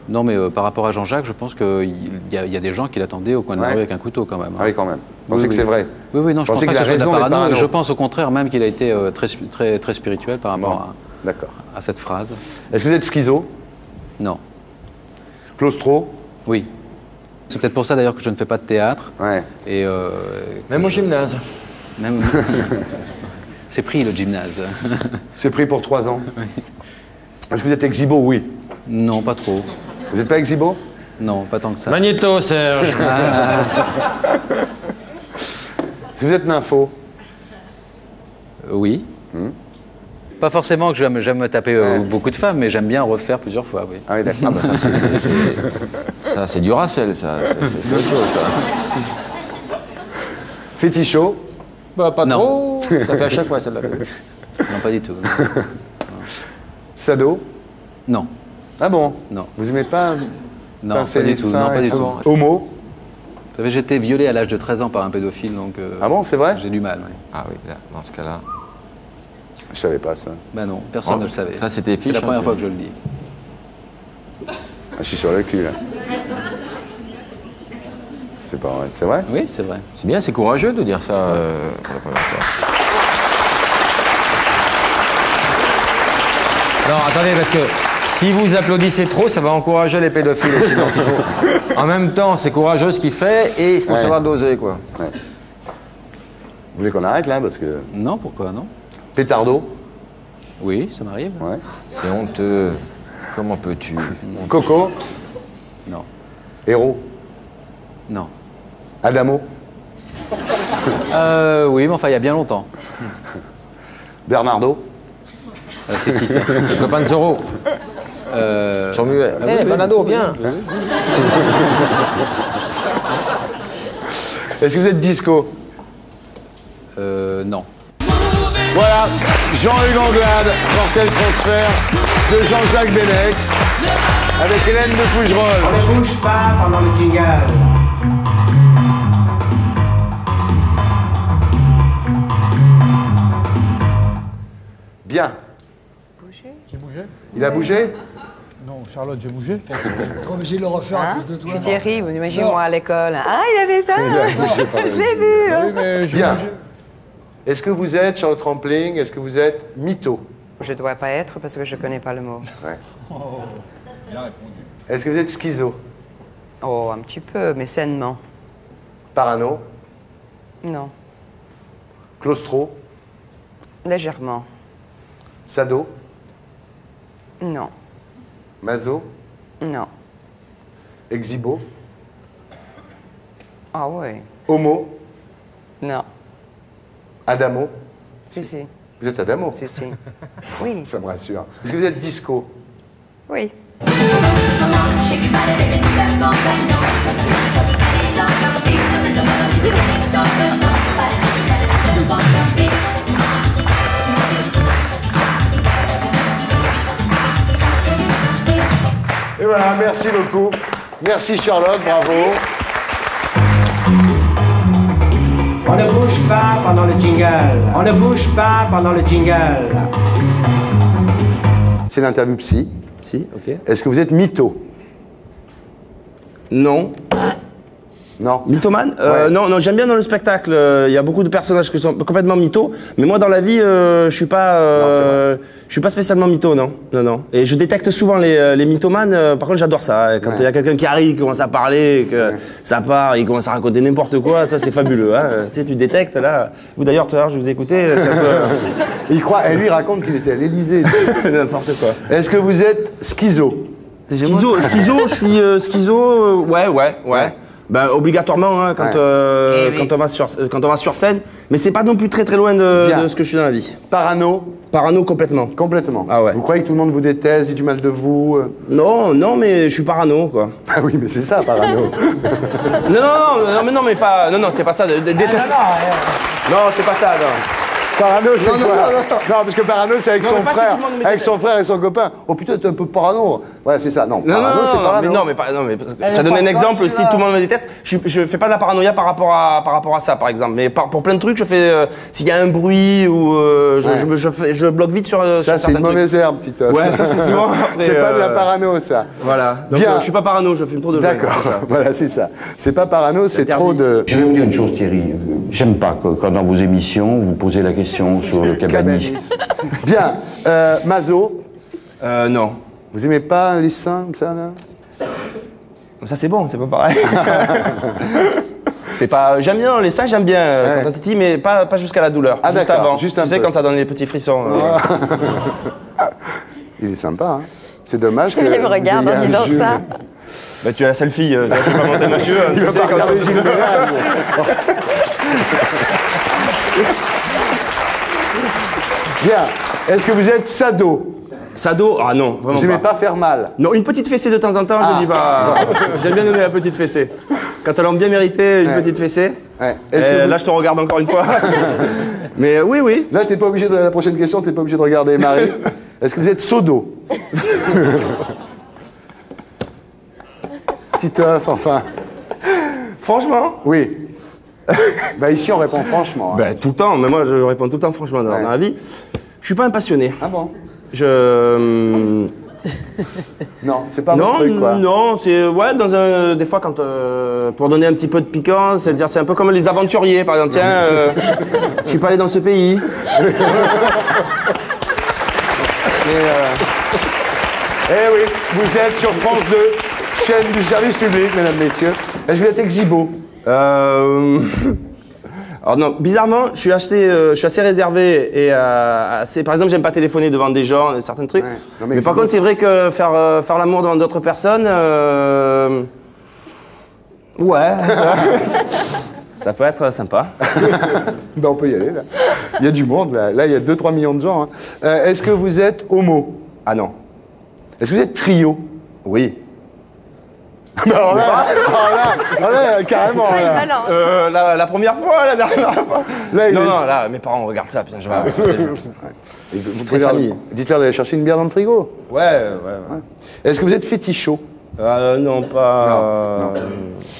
Non, mais par rapport à Jean-Jacques, je pense qu'il y a des gens qui l'attendaient au coin de la rue avec un couteau quand même. Ah oui, quand même. Vous pensez que c'est vrai? Oui, non, je pense pas que ce soit de la parano. parano. Je pense au contraire même qu'il a été très spirituel par rapport D'accord. à cette phrase. Est-ce que vous êtes schizo? Non. Claustro? Oui. C'est peut-être pour ça d'ailleurs que je ne fais pas de théâtre. Ouais. Et même au gymnase. Même. C'est pris le gymnase. C'est pris pour 3 ans. Oui. Est-ce que vous êtes exhibo? Oui. Non, pas trop. Vous n'êtes pas exhibo? Non, pas tant que ça. Magnéto, Serge. Est-ce que vous êtes nympho? Oui. Pas forcément que j'aime me taper beaucoup de femmes, mais j'aime bien refaire plusieurs fois, oui. Ah oui, d'accord. Ah bah ça, c'est du racel, ça. C'est autre chose, ça. Fétichot? Bah, pas trop. T'as fait à chaque fois, celle-là. Non, pas du tout. Non. Sado? Non. Ah bon? Non. Vous aimez pas non, pas du tout. Non, pas du tout. Homo? Vous savez, j'ai été violé à l'âge de 13 ans par un pédophile, donc... ah bon, c'est vrai? J'ai du mal, oui. Ah oui, là, dans ce cas-là... Je savais pas ça. Ben non, personne ne le savait. Ça, c'était fiche. C'est la première fois que je le dis. Ah, je suis sur le cul, là. C'est pas vrai. C'est vrai? Oui, c'est vrai. C'est bien, c'est courageux de dire ça pour la première fois. Non, attendez, parce que si vous applaudissez trop, ça va encourager les pédophiles aussi. Donc il faut... En même temps, c'est courageux ce qu'il fait et il faut savoir doser, quoi. Ouais. Vous voulez qu'on arrête, là, parce que... Non, pourquoi, non? Pétardo? Oui, ça m'arrive. Ouais. C'est honteux. Comment peux-tu? Coco? Non. Héros? Non. Adamo? Oui, mais enfin, il y a bien longtemps. Bernardo? C'est qui ça? Le copain de Zorro. Sur muet. Eh, Bernardo, viens. Est-ce que vous êtes disco? Non. Voilà, Jean-Hugues Anglade, Mortel Transfert de Jean-Jacques Benex, avec Hélène de Fougerolles. On ne bouge pas pendant le jingle. Bien. J'ai bougé? Il a bougé? Non, Charlotte, j'ai bougé. On est obligé de le refaire à cause de toi. Thierry, vous imaginez moi à l'école. Ah, il avait ça. Il a bougé par Je l'ai vu. Oui, mais j'ai Bien. bougé. Est-ce que vous êtes, Charlotte Rampling, est-ce que vous êtes mytho? Je ne dois pas être parce que je ne connais pas le mot. Ouais. Est-ce que vous êtes schizo? Oh, un petit peu, mais sainement. Parano? Non, Claustro? légèrement. Sado? Non, Maso? non. Exhibo? Ah oui. Homo? Non. Adamo? Si, si. Vous êtes Adamo? Si, si. Oui. Ça me rassure. Est-ce que vous êtes disco? Oui. Et voilà, merci beaucoup. Merci Charlotte, bravo. On ne bouge pas pendant le jingle. On ne bouge pas pendant le jingle. C'est l'interview psy. Si, ok. Est-ce que vous êtes mytho? Non. Non. Mythomane? Non, non, j'aime bien dans le spectacle. Il y a beaucoup de personnages qui sont complètement mythos. Mais moi, dans la vie, je suis pas spécialement mytho, non. Non, non. Et je détecte souvent les mythomanes. Par contre, j'adore ça. Quand il y a quelqu'un qui arrive, qui commence à parler, que ça part, il commence à raconter n'importe quoi, ça c'est fabuleux. Hein. Tu sais, tu détectes là. Vous d'ailleurs, tout à l'heure, je vous ai écouté. Il croit, et lui raconte qu'il était à l'Élysée. N'importe quoi. Est-ce que vous êtes schizo? Schizo, je suis schizo. Ouais. Ben, obligatoirement hein, quand on va sur scène, mais c'est pas non plus très loin de ce que je suis dans la vie. Parano? Parano complètement. Complètement. Ah ouais. Vous croyez que tout le monde vous déteste, dit du mal de vous? Non, non, mais je suis parano quoi. Ah oui, mais c'est ça, parano. non, mais pas, non, c'est pas ça. Non, c'est pas ça, non. Parano, c'est quoi? Non, parce que parano, c'est avec son frère. Avec son frère et son copain. Oh putain, t'es un peu parano. Voilà, c'est ça. Non, parano, c'est parano. Non, mais je t'ai donné un exemple. Si tout le monde me déteste, je fais pas de la paranoïa par rapport à ça, par exemple. Mais pour plein de trucs, je fais. S'il y a un bruit ou. Je bloque vite sur. Ça, c'est une mauvaise herbe, Titoff. Ouais, ça, c'est souvent. C'est pas de la parano, ça. Voilà. Donc, bien. Je suis pas parano, je fume trop de joints. D'accord. Voilà, c'est ça. C'est pas parano, c'est trop de. Je vais vous dire une chose, Thierry. J'aime pas quand dans vos émissions, vous posez la question sur le cabanisme. Bien. Mazo? Non. Vous aimez pas les seins, comme ça, là? Ça, c'est bon, c'est pas pareil. C'est pas... J'aime bien, les seins, j'aime bien quand on titille, mais pas jusqu'à la douleur. Ah, juste d'accord, avant. juste tu un sais, peu. quand ça donne les petits frissons. Il est sympa, hein. C'est dommage que... Il me regarde en disant ça. Bah, tu as la selfie, tu vas pas monter monsieur. Il va pas regarder Gilles Ménage. Bien. Est-ce que vous êtes sado? Sado? Ah non, vraiment Vous n'aimez pas faire mal? Non, une petite fessée de temps en temps, je dis pas. J'aime bien donner la petite fessée. Quand elle a bien mérité, une petite fessée. Ouais. Là, je te regarde encore une fois. Mais oui, oui. Là, t'es pas obligé de... La prochaine question, t'es pas obligé de regarder Marie. Est-ce que vous êtes sodo? Titeuf, enfin. Franchement? Oui. Bah ici, on répond franchement. Hein. Ben, tout le temps, mais moi, je réponds tout le temps franchement dans la vie. Je suis pas un passionné. Ah bon? Non, c'est pas mon truc, quoi. Non, c'est... Ouais, des fois, quand... pour donner un petit peu de piquant, c'est-à-dire, c'est un peu comme les aventuriers, par exemple. Tiens, je suis pas allé dans ce pays. Eh oui, vous êtes sur France 2, chaîne du service public, mesdames, messieurs. Est-ce que vous êtes exibo? Alors non, bizarrement, je suis assez réservé et assez... Par exemple, j'aime pas téléphoner devant des gens, certains trucs. Ouais. Non, mais par contre, c'est vrai que faire l'amour devant d'autres personnes... Ouais, ça peut être sympa. Ben, on peut y aller, là. Il y a du monde, là. Là, il y a 2-3 millions de gens. Hein. Est-ce que vous êtes homo? Ah non. Est-ce que vous êtes trio? Oui. Alors là, carrément. Là. La première fois, la dernière fois. Là, non, là, mes parents regardent ça, putain, je vais... Vous pouvez dites-leur d'aller chercher une bière dans le frigo. Ouais. Est-ce que vous êtes fétichot? Non, pas... Non.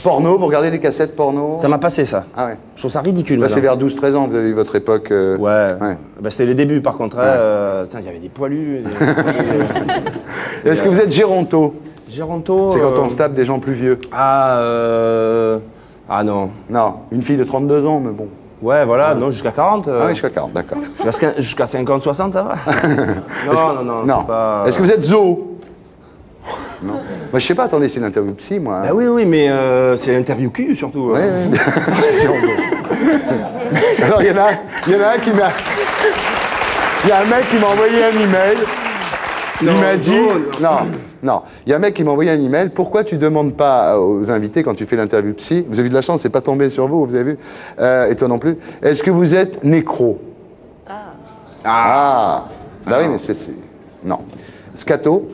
Porno, vous regardez des cassettes porno? Ça m'a passé, ça. Ah ouais. Je trouve ça ridicule, là, maintenant. c'est vers 12-13 ans, vous avez eu votre époque... Ouais. Bah, c'était les débuts, par contre. Il y avait des poilus. Est-ce que vous êtes géronto? Géronto... C'est quand on se tape des gens plus vieux. Ah non. Non, une fille de 32 ans, mais bon. Ouais, voilà, non, jusqu'à 40. Ah oui, jusqu'à 40, d'accord. Jusqu'à 50, 60, ça va. Non. Pas... Est-ce que vous êtes zoo? Non. Moi, je sais pas, attendez, c'est une interview psy, moi. Bah oui, mais c'est l'interview cul, surtout. Oui. Alors, il y en a un qui m'a... Il y a un mec qui m'a envoyé un email. Il m'a dit... Non. Il y a un mec qui m'a envoyé un email. Pourquoi tu demandes pas aux invités, quand tu fais l'interview psy, vous avez eu de la chance, c'est pas tombé sur vous, vous avez vu, et toi non plus, est-ce que vous êtes nécro? Bah oui, mais c'est... Non. Scato?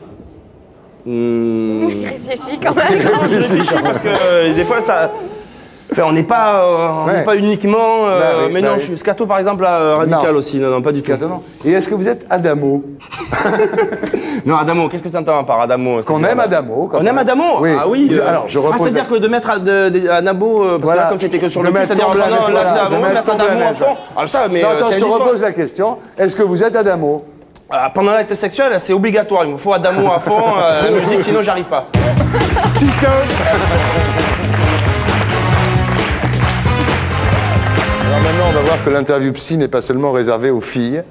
Il réfléchit quand même. Je réfléchis parce que des fois, ça... Enfin, on n'est pas uniquement... mais non, je suis scato, par exemple, radical aussi. Non, pas du tout. Non. Et est-ce que vous êtes Adamo? Non, Adamo, qu'est-ce que tu entends par Adamo? Qu'on aime Adamo. On aime Adamo? Oui. Ah oui. Alors, je repose... c'est-à-dire que de mettre Adamo, parce que là, comme c'était que sur le cul, c'est-à-dire mettre Adamo à fond. Alors ça, mais... Non, attends, je te repose la question. Est-ce que vous êtes Adamo? Pendant l'acte sexuel, c'est obligatoire. Il me faut Adamo à fond, la musique, sinon j'arrive pas. Alors maintenant, on va voir que l'interview psy n'est pas seulement réservée aux filles,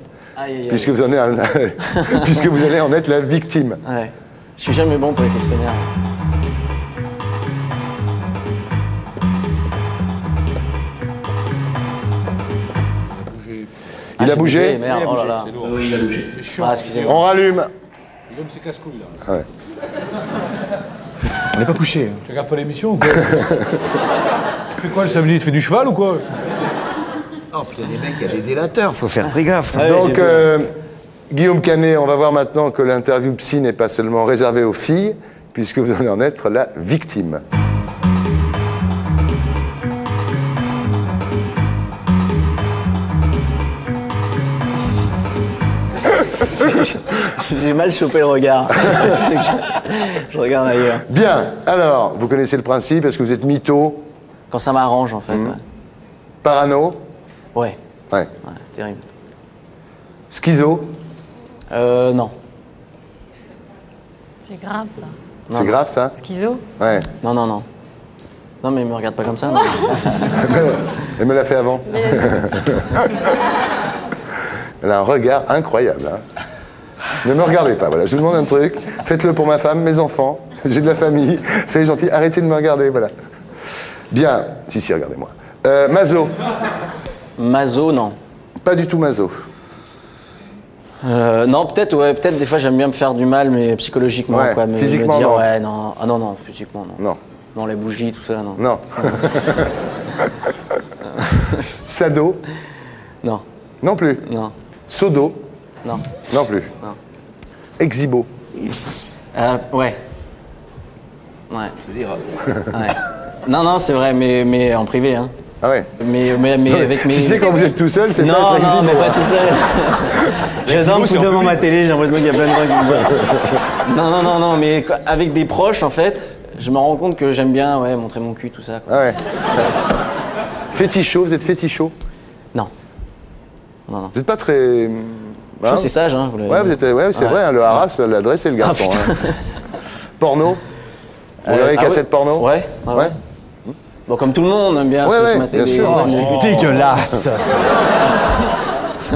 puisque vous allez en être la victime. Ouais. Je suis jamais bon pour les questionnaires. Il a bougé? Merde, oh là là. Oui, il a bougé. C'est chiant. Excusez-moi. On rallume. Il donne ses casse-couilles, là. Ouais. On n'est pas couché. Tu regardes pas l'émission ou quoi? Tu fais quoi le samedi? Tu fais du cheval ou quoi? Oh, puis il y a des mecs, il y a des délateurs, faut faire très gaffe. Donc, Guillaume Canet, on va voir maintenant que l'interview psy n'est pas seulement réservée aux filles, puisque vous allez en être la victime. J'ai mal chopé le regard. Je regarde ailleurs. Bien, alors, vous connaissez le principe, est-ce que vous êtes mytho? Quand ça m'arrange, en fait. Ouais. Parano? Ouais. Ouais. Terrible. Schizo? Non. C'est grave, ça. C'est grave, ça? Schizo? Ouais. Non. Non, mais me regarde pas comme ça. Non. Elle me l'a fait avant. Elle a un regard incroyable. Hein. Ne me regardez pas, voilà. Je vous demande un truc. Faites-le pour ma femme, mes enfants. J'ai de la famille. Soyez gentils. Arrêtez de me regarder, voilà. Bien. Si, regardez-moi. Maso. Maso, non. Pas du tout maso. Non, peut-être, ouais. Peut-être, des fois, j'aime bien me faire du mal, mais psychologiquement, Ouais, quoi. physiquement, me dire, non. ouais, non. Ah non, non, physiquement, non. Non. Non, les bougies, tout ça, non. Non. Sado. Non. Non plus. Non. Sodo. Non. Non plus. Non. Exhibo. Ouais. Ouais. Ouais. Non, non, c'est vrai, mais en privé, hein. Ah ouais. Mais avec mes... Si c'est quand vous êtes tout seul, c'est non, pas être non, exhibo. mais pas tout seul. Je dors tout devant ma télé, j'ai l'impression qu'il y a plein de gens qui me voient. Non, non, non, non, mais avec des proches, en fait, je me rends compte que j'aime bien, ouais, montrer mon cul, tout ça, quoi. Ah ouais. Fétichot, vous êtes fétichot? Non. Non, non. Vous n'êtes pas très... Je suis sage, hein. Ouais, vous êtes, ouais, c'est vrai, hein, le haras, l'adresse et le garçon. Ah, hein. Porno. Vous regardez les cassettes porno? Ouais. Ouais. Bon, comme tout le monde, on aime bien se mater bien des... sûr. des- C'est dégueulasse.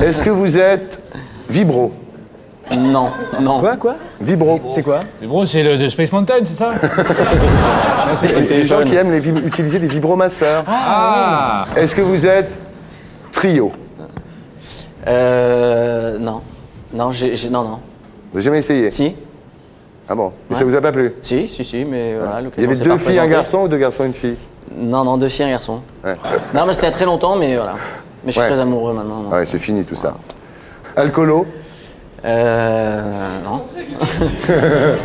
Est-ce que vous êtes vibro? Non, non. Quoi? Vibro. C'est quoi? Vibro, c'est le de Space Mountain, c'est ça? C'est des gens qui aiment utiliser les vibromasseurs. Ah. Est-ce que vous êtes trio? Non. Non, non, non. Vous n'avez jamais essayé? Si. Ah bon? Et Ouais. ça vous a pas plu? Si, mais voilà, Il y l'occasion avait s'est deux pas filles, un présentée. garçon ou deux garçons, une fille? Non, non, 2 filles, un garçon. Ouais. Non, mais c'était il y a très longtemps, mais voilà. Mais je suis Ouais. très amoureux maintenant. Ah ouais, c'est fini tout ça. Alcoolo? Non.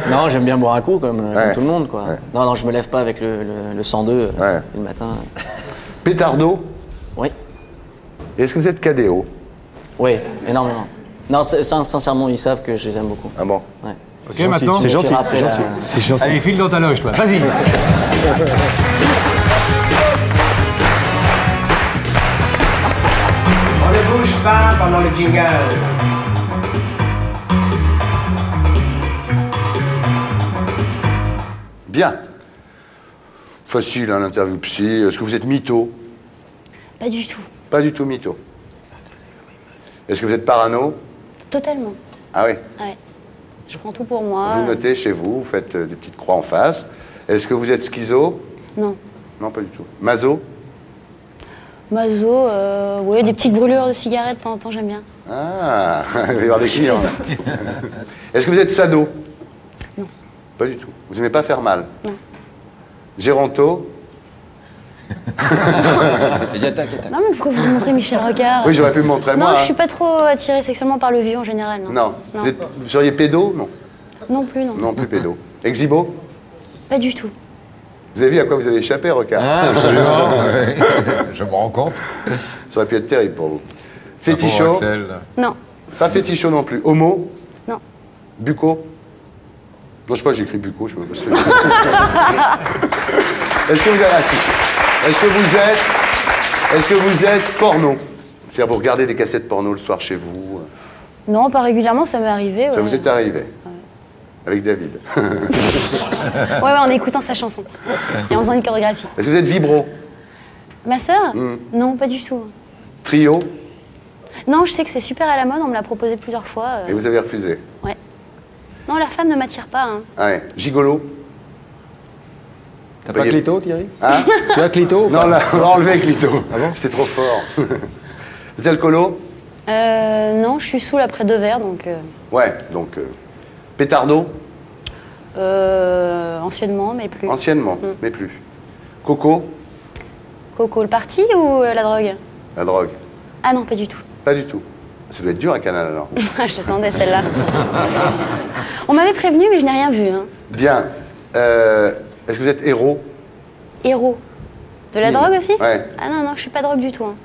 Non, j'aime bien boire un coup comme tout le monde, quoi. Ouais. Non, non, je me lève pas avec le 102 le matin. Pétardo? Oui. Et est-ce que vous êtes cadéo? Oui, énormément. Non, sincèrement, ils savent que je les aime beaucoup. Ah bon? Ouais. Ok, maintenant. C'est gentil, c'est gentil. C'est gentil. Allez, file dans ta loge, toi. Vas-y. On ne bouge pas pendant le jingle. Bien. Facile, hein, l'interview psy. Est-ce que vous êtes mytho? Pas du tout. Pas du tout mytho. Est-ce que vous êtes parano? Totalement. Ah oui. Ouais. Je prends tout pour moi. Vous notez chez vous, vous faites des petites croix en face. Est-ce que vous êtes schizo? Non. Non, pas du tout. Maso? Maso, ouais, des petites brûlures de cigarettes de temps en temps, j'aime bien. Ah, il va y avoir des clients là. Est-ce que vous êtes sado? Non. Pas du tout. Vous n'aimez pas faire mal? Non. Géronto? Non, mais pourquoi vous montrez Michel Rocard? Oui, j'aurais pu me montrer Non, moi. je hein. suis pas trop attirée sexuellement par le vieux en général, non. Non. Non. Vous seriez pédo? Non. Non plus, non. Non, plus pédo. Exhibo? Pas du tout. Vous avez vu à quoi vous avez échappé, Rocard? Ah, absolument. Oui. Je me rends compte. Ça aurait pu être terrible pour vous. Pauvre Fétichot? Axel. Non. Pas fétichot non plus. Homo? Non. Bucco? Non, je sais pas, j'ai écrit bucco, je sais même pas si c'est. Est-ce que vous avez... Ah, si, si. Est-ce que vous êtes porno? C'est-à-dire, vous regardez des cassettes porno le soir chez vous? Non, pas régulièrement, ça m'est arrivé. Ça ouais. vous est arrivé? Avec David. Ouais, en écoutant sa chanson. Et en faisant une chorégraphie. Est-ce que vous êtes vibro? Ma sœur? Non, pas du tout. Trio? Non, je sais que c'est super à la mode, on me l'a proposé plusieurs fois. Et vous avez refusé? Ouais. Non, la femme ne m'attire pas. Hein. Ah ouais. Gigolo? T'as pas Clito, Thierry? Hein? Tu as Clito? Non, là, on va enlever Clito. Ah bon? C'était trop fort. Vous êtes alcoolo? Non, je suis saoule après 2 verres, donc... Ouais, donc... pétardo? Anciennement, mais plus. Anciennement, mais plus. Coco? Coco, le parti ou la drogue? La drogue? Ah non, pas du tout. Pas du tout. Ça doit être dur à Canal alors. Je t'attendais celle-là. On m'avait prévenu, mais je n'ai rien vu. Hein. Bien. Est-ce que vous êtes héros? Héros. De la drogue aussi? Ouais. Ah non, non, je suis pas drogue du tout. Hein.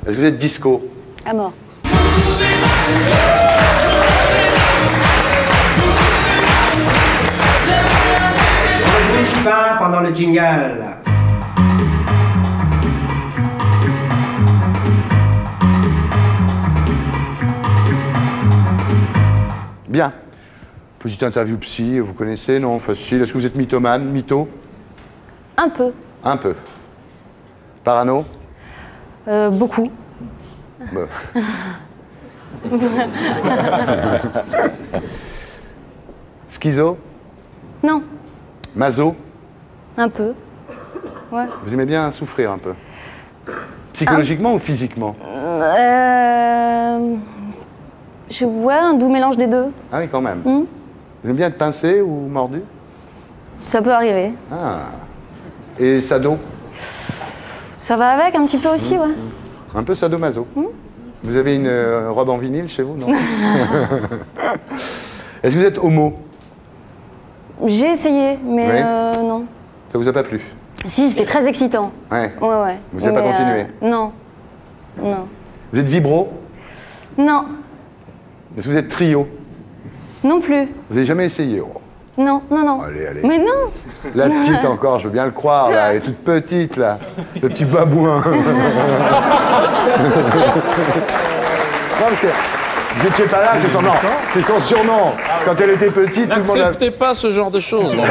Est-ce que vous êtes disco? À mort. On ne bouge pas pendant le jingle. Bien. Petite interview psy, vous connaissez, non? Facile. Est-ce que vous êtes mythomane, mytho? Un peu. Un peu. Parano? Beaucoup. Bah. Schizo? Non, Maso? un peu. Ouais. Vous aimez bien souffrir un peu? Psychologiquement ou physiquement? Ouais, un doux mélange des deux. Ah oui, quand même. Hmm. Vous aimez bien être pincé ou mordu? Ça peut arriver. Ah. Et sado? Ça va avec un petit peu aussi, ouais. Un peu sadomaso. Vous avez une robe en vinyle chez vous, non? Est-ce que vous êtes homo? J'ai essayé, mais Oui. non. Ça vous a pas plu? Si, c'était très excitant. Ouais. Ouais. Vous n'avez pas Mais, continué? Non. Non. Vous êtes vibro? Non. Est-ce que vous êtes trio? Non plus. Vous n'avez jamais essayé? Oh. Non, non, non. Allez, allez. Mais non. La petite encore, je veux bien le croire, là. Elle est toute petite, là. Le petit babouin. Non, parce que vous n'étiez pas là, c'est son nom. C'est son surnom. Quand elle était petite, tout le monde N'acceptez pas ce genre de choses. non.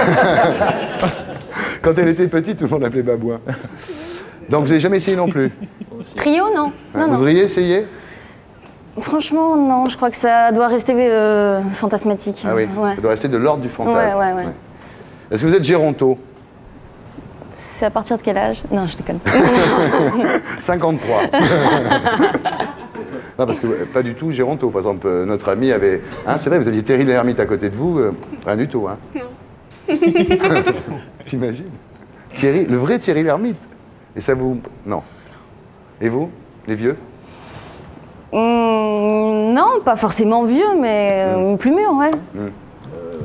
Quand elle était petite, tout le monde l'appelait babouin. Donc vous n'avez jamais essayé non plus? Trio, non. Non, Vous non. auriez essayé? Franchement, non. Je crois que ça doit rester fantasmatique. Ah oui, Ouais. ça doit rester de l'ordre du fantasme. Ouais. Est-ce que vous êtes géronto? C'est à partir de quel âge? Non, je déconne. 53. Non, parce que pas du tout géronto. Par exemple, notre ami avait... Hein, c'est vrai, vous aviez Thierry Lhermitte à côté de vous. Rien du tout, hein. T'imagines? Thierry, le vrai Thierry Lhermitte. Et ça vous... Non. Et vous, les vieux? Non, pas forcément vieux, mais plus mûr, ouais.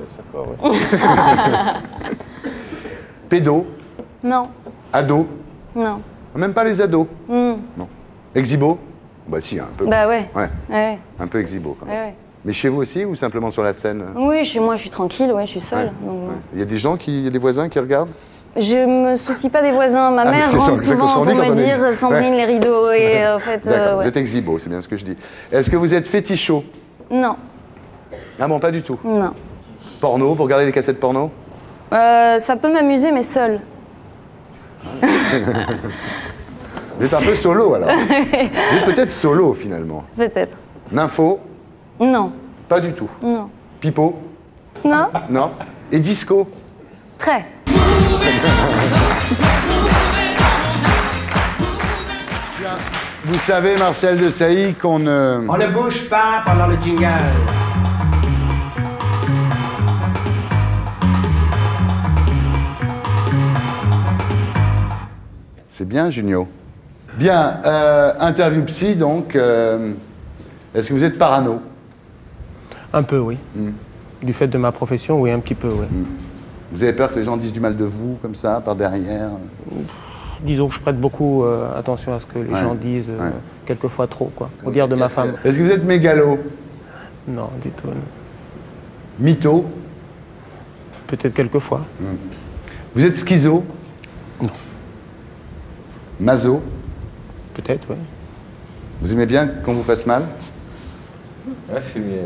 Ça part, ouais. Pédo? Non, Ado? non. Même pas les ados? Hmm. Non. Exhibo? Bah si, un peu. Bah ouais. Ouais. Ouais. Un peu exhibo, quand même. Ouais. Mais chez vous aussi, ou simplement sur la scène? Oui, chez moi, je suis tranquille, ouais, je suis seule. Ouais. Donc, Il y a des gens il y a des voisins qui regardent? je me soucie pas des voisins. Ma Ah, mais mère c'est ça, rentre c'est ça qu'on souvent se dit pour quand me on est- dire Sandrine, Ouais. les rideaux. Et en fait, D'accord, ouais. vous êtes exhibo, c'est bien ce que je dis. Est-ce que vous êtes fétichot? Non, Ah bon, pas du tout. non. Porno, vous regardez des cassettes porno? Ça peut m'amuser, mais seule. Vous êtes un peu solo alors. Vous êtes peut-être solo finalement. Peut-être. Nympho? Non, Pas du tout. non. Pipo? Non, Non. Et disco? très. Vous savez, Marcel Desailly, qu'on ne... On ne bouge pas pendant le jingle. C'est bien, Junio. Bien, interview psy, donc. Est-ce que vous êtes parano? Un peu, oui. Du fait de ma profession, oui, un petit peu, oui. Vous avez peur que les gens disent du mal de vous, comme ça, par derrière? Disons que je prête beaucoup attention à ce que les Ouais, gens disent, ouais. quelquefois trop, quoi. Au dire de ma femme. Est-ce que vous êtes mégalo? Non, du tout. Non. Mytho? Peut-être quelquefois. Vous êtes schizo? Non. Maso? Peut-être, oui. Vous aimez bien qu'on vous fasse mal? Ouais, fumier.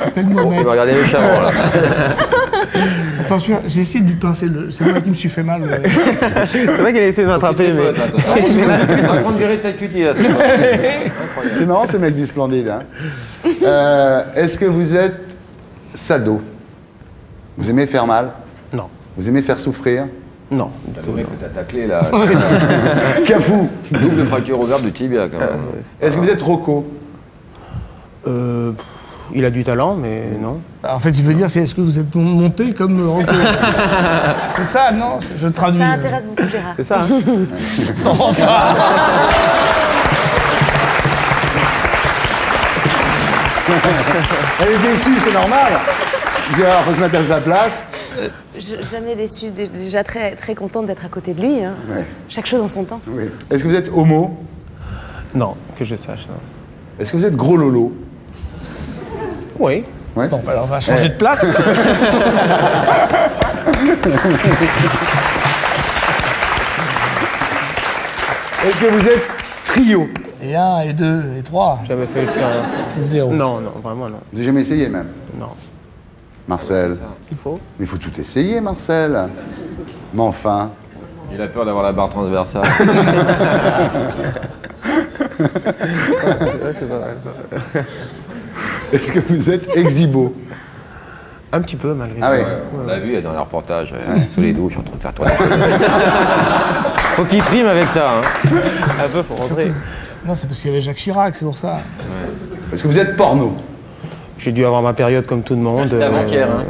Appelle-moi Il va regarder les chameaux, là. Attention, j'essaie de lui pincer le. C'est moi qui me suis fait mal. C'est vrai qu'il a essayé de m'attraper, mais. Tu vas prendre virée de ta cutie, là. C'est marrant ce mec du Splendide. Hein. Est-ce que vous êtes sado? Vous aimez faire mal? Non. Vous aimez faire souffrir? Non. Le mec que t'as taclé, là. Cafou! Double fracture ouverte du tibia, quand même. Est-ce que vous êtes Rocco? Il a du talent, mais non. En fait, il veut dire, c'est est-ce que vous êtes monté comme Rocco? C'est ça, non? Je traduis. Ça intéresse beaucoup Gérard. C'est ça, hein? Elle est déçue, c'est normal. Gérard, faut se mettre à sa place. Jamais déçue, déjà très, très contente d'être à côté de lui. Hein. Ouais. Chaque chose en son temps. Oui. Est-ce que vous êtes homo? Non, que je sache, non. Est-ce que vous êtes gros lolo? Oui. Ouais. Bon, bah alors on va changer de place. Est-ce que vous êtes trio? Et 1, et 2, et 3. J'avais fait l'expérience. 0. Non, non, vraiment non. Vous n'avez jamais essayé même? Non. Marcel? Il faut. Mais il faut tout essayer, Marcel. Mais enfin. Il a peur d'avoir la barre transversale. c'est pas mal. Est-ce que vous êtes exhibo? Un petit peu, malgré tout. Ah oui. On l'a vu dans les reportages, sous les douches, en train de faire toiler. Faut qu'il frime avec ça. Hein. Un peu, faut rentrer. Non, c'est parce qu'il y avait Jacques Chirac, c'est pour ça. Est-ce que vous êtes porno? J'ai dû avoir ma période comme tout le monde. C'était avant-hier. Hein.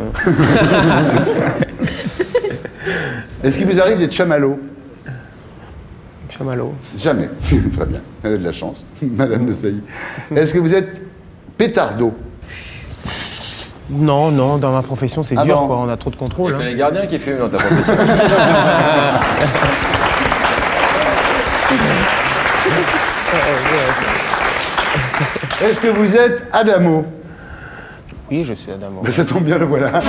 Est-ce qu'il vous arrive d'être chamallow? Chamallow. Jamais. Très bien. Elle a de la chance. Madame de Sailly. Est-ce que vous êtes pétardo? Non, non, dans ma profession, c'est dur, bon. quoi. On a trop de contrôle. Il y a que les gardiens qui fument dans ta profession. Est-ce que vous êtes Adamo? Oui, je suis Adamo. Ben, ça tombe bien, le voilà.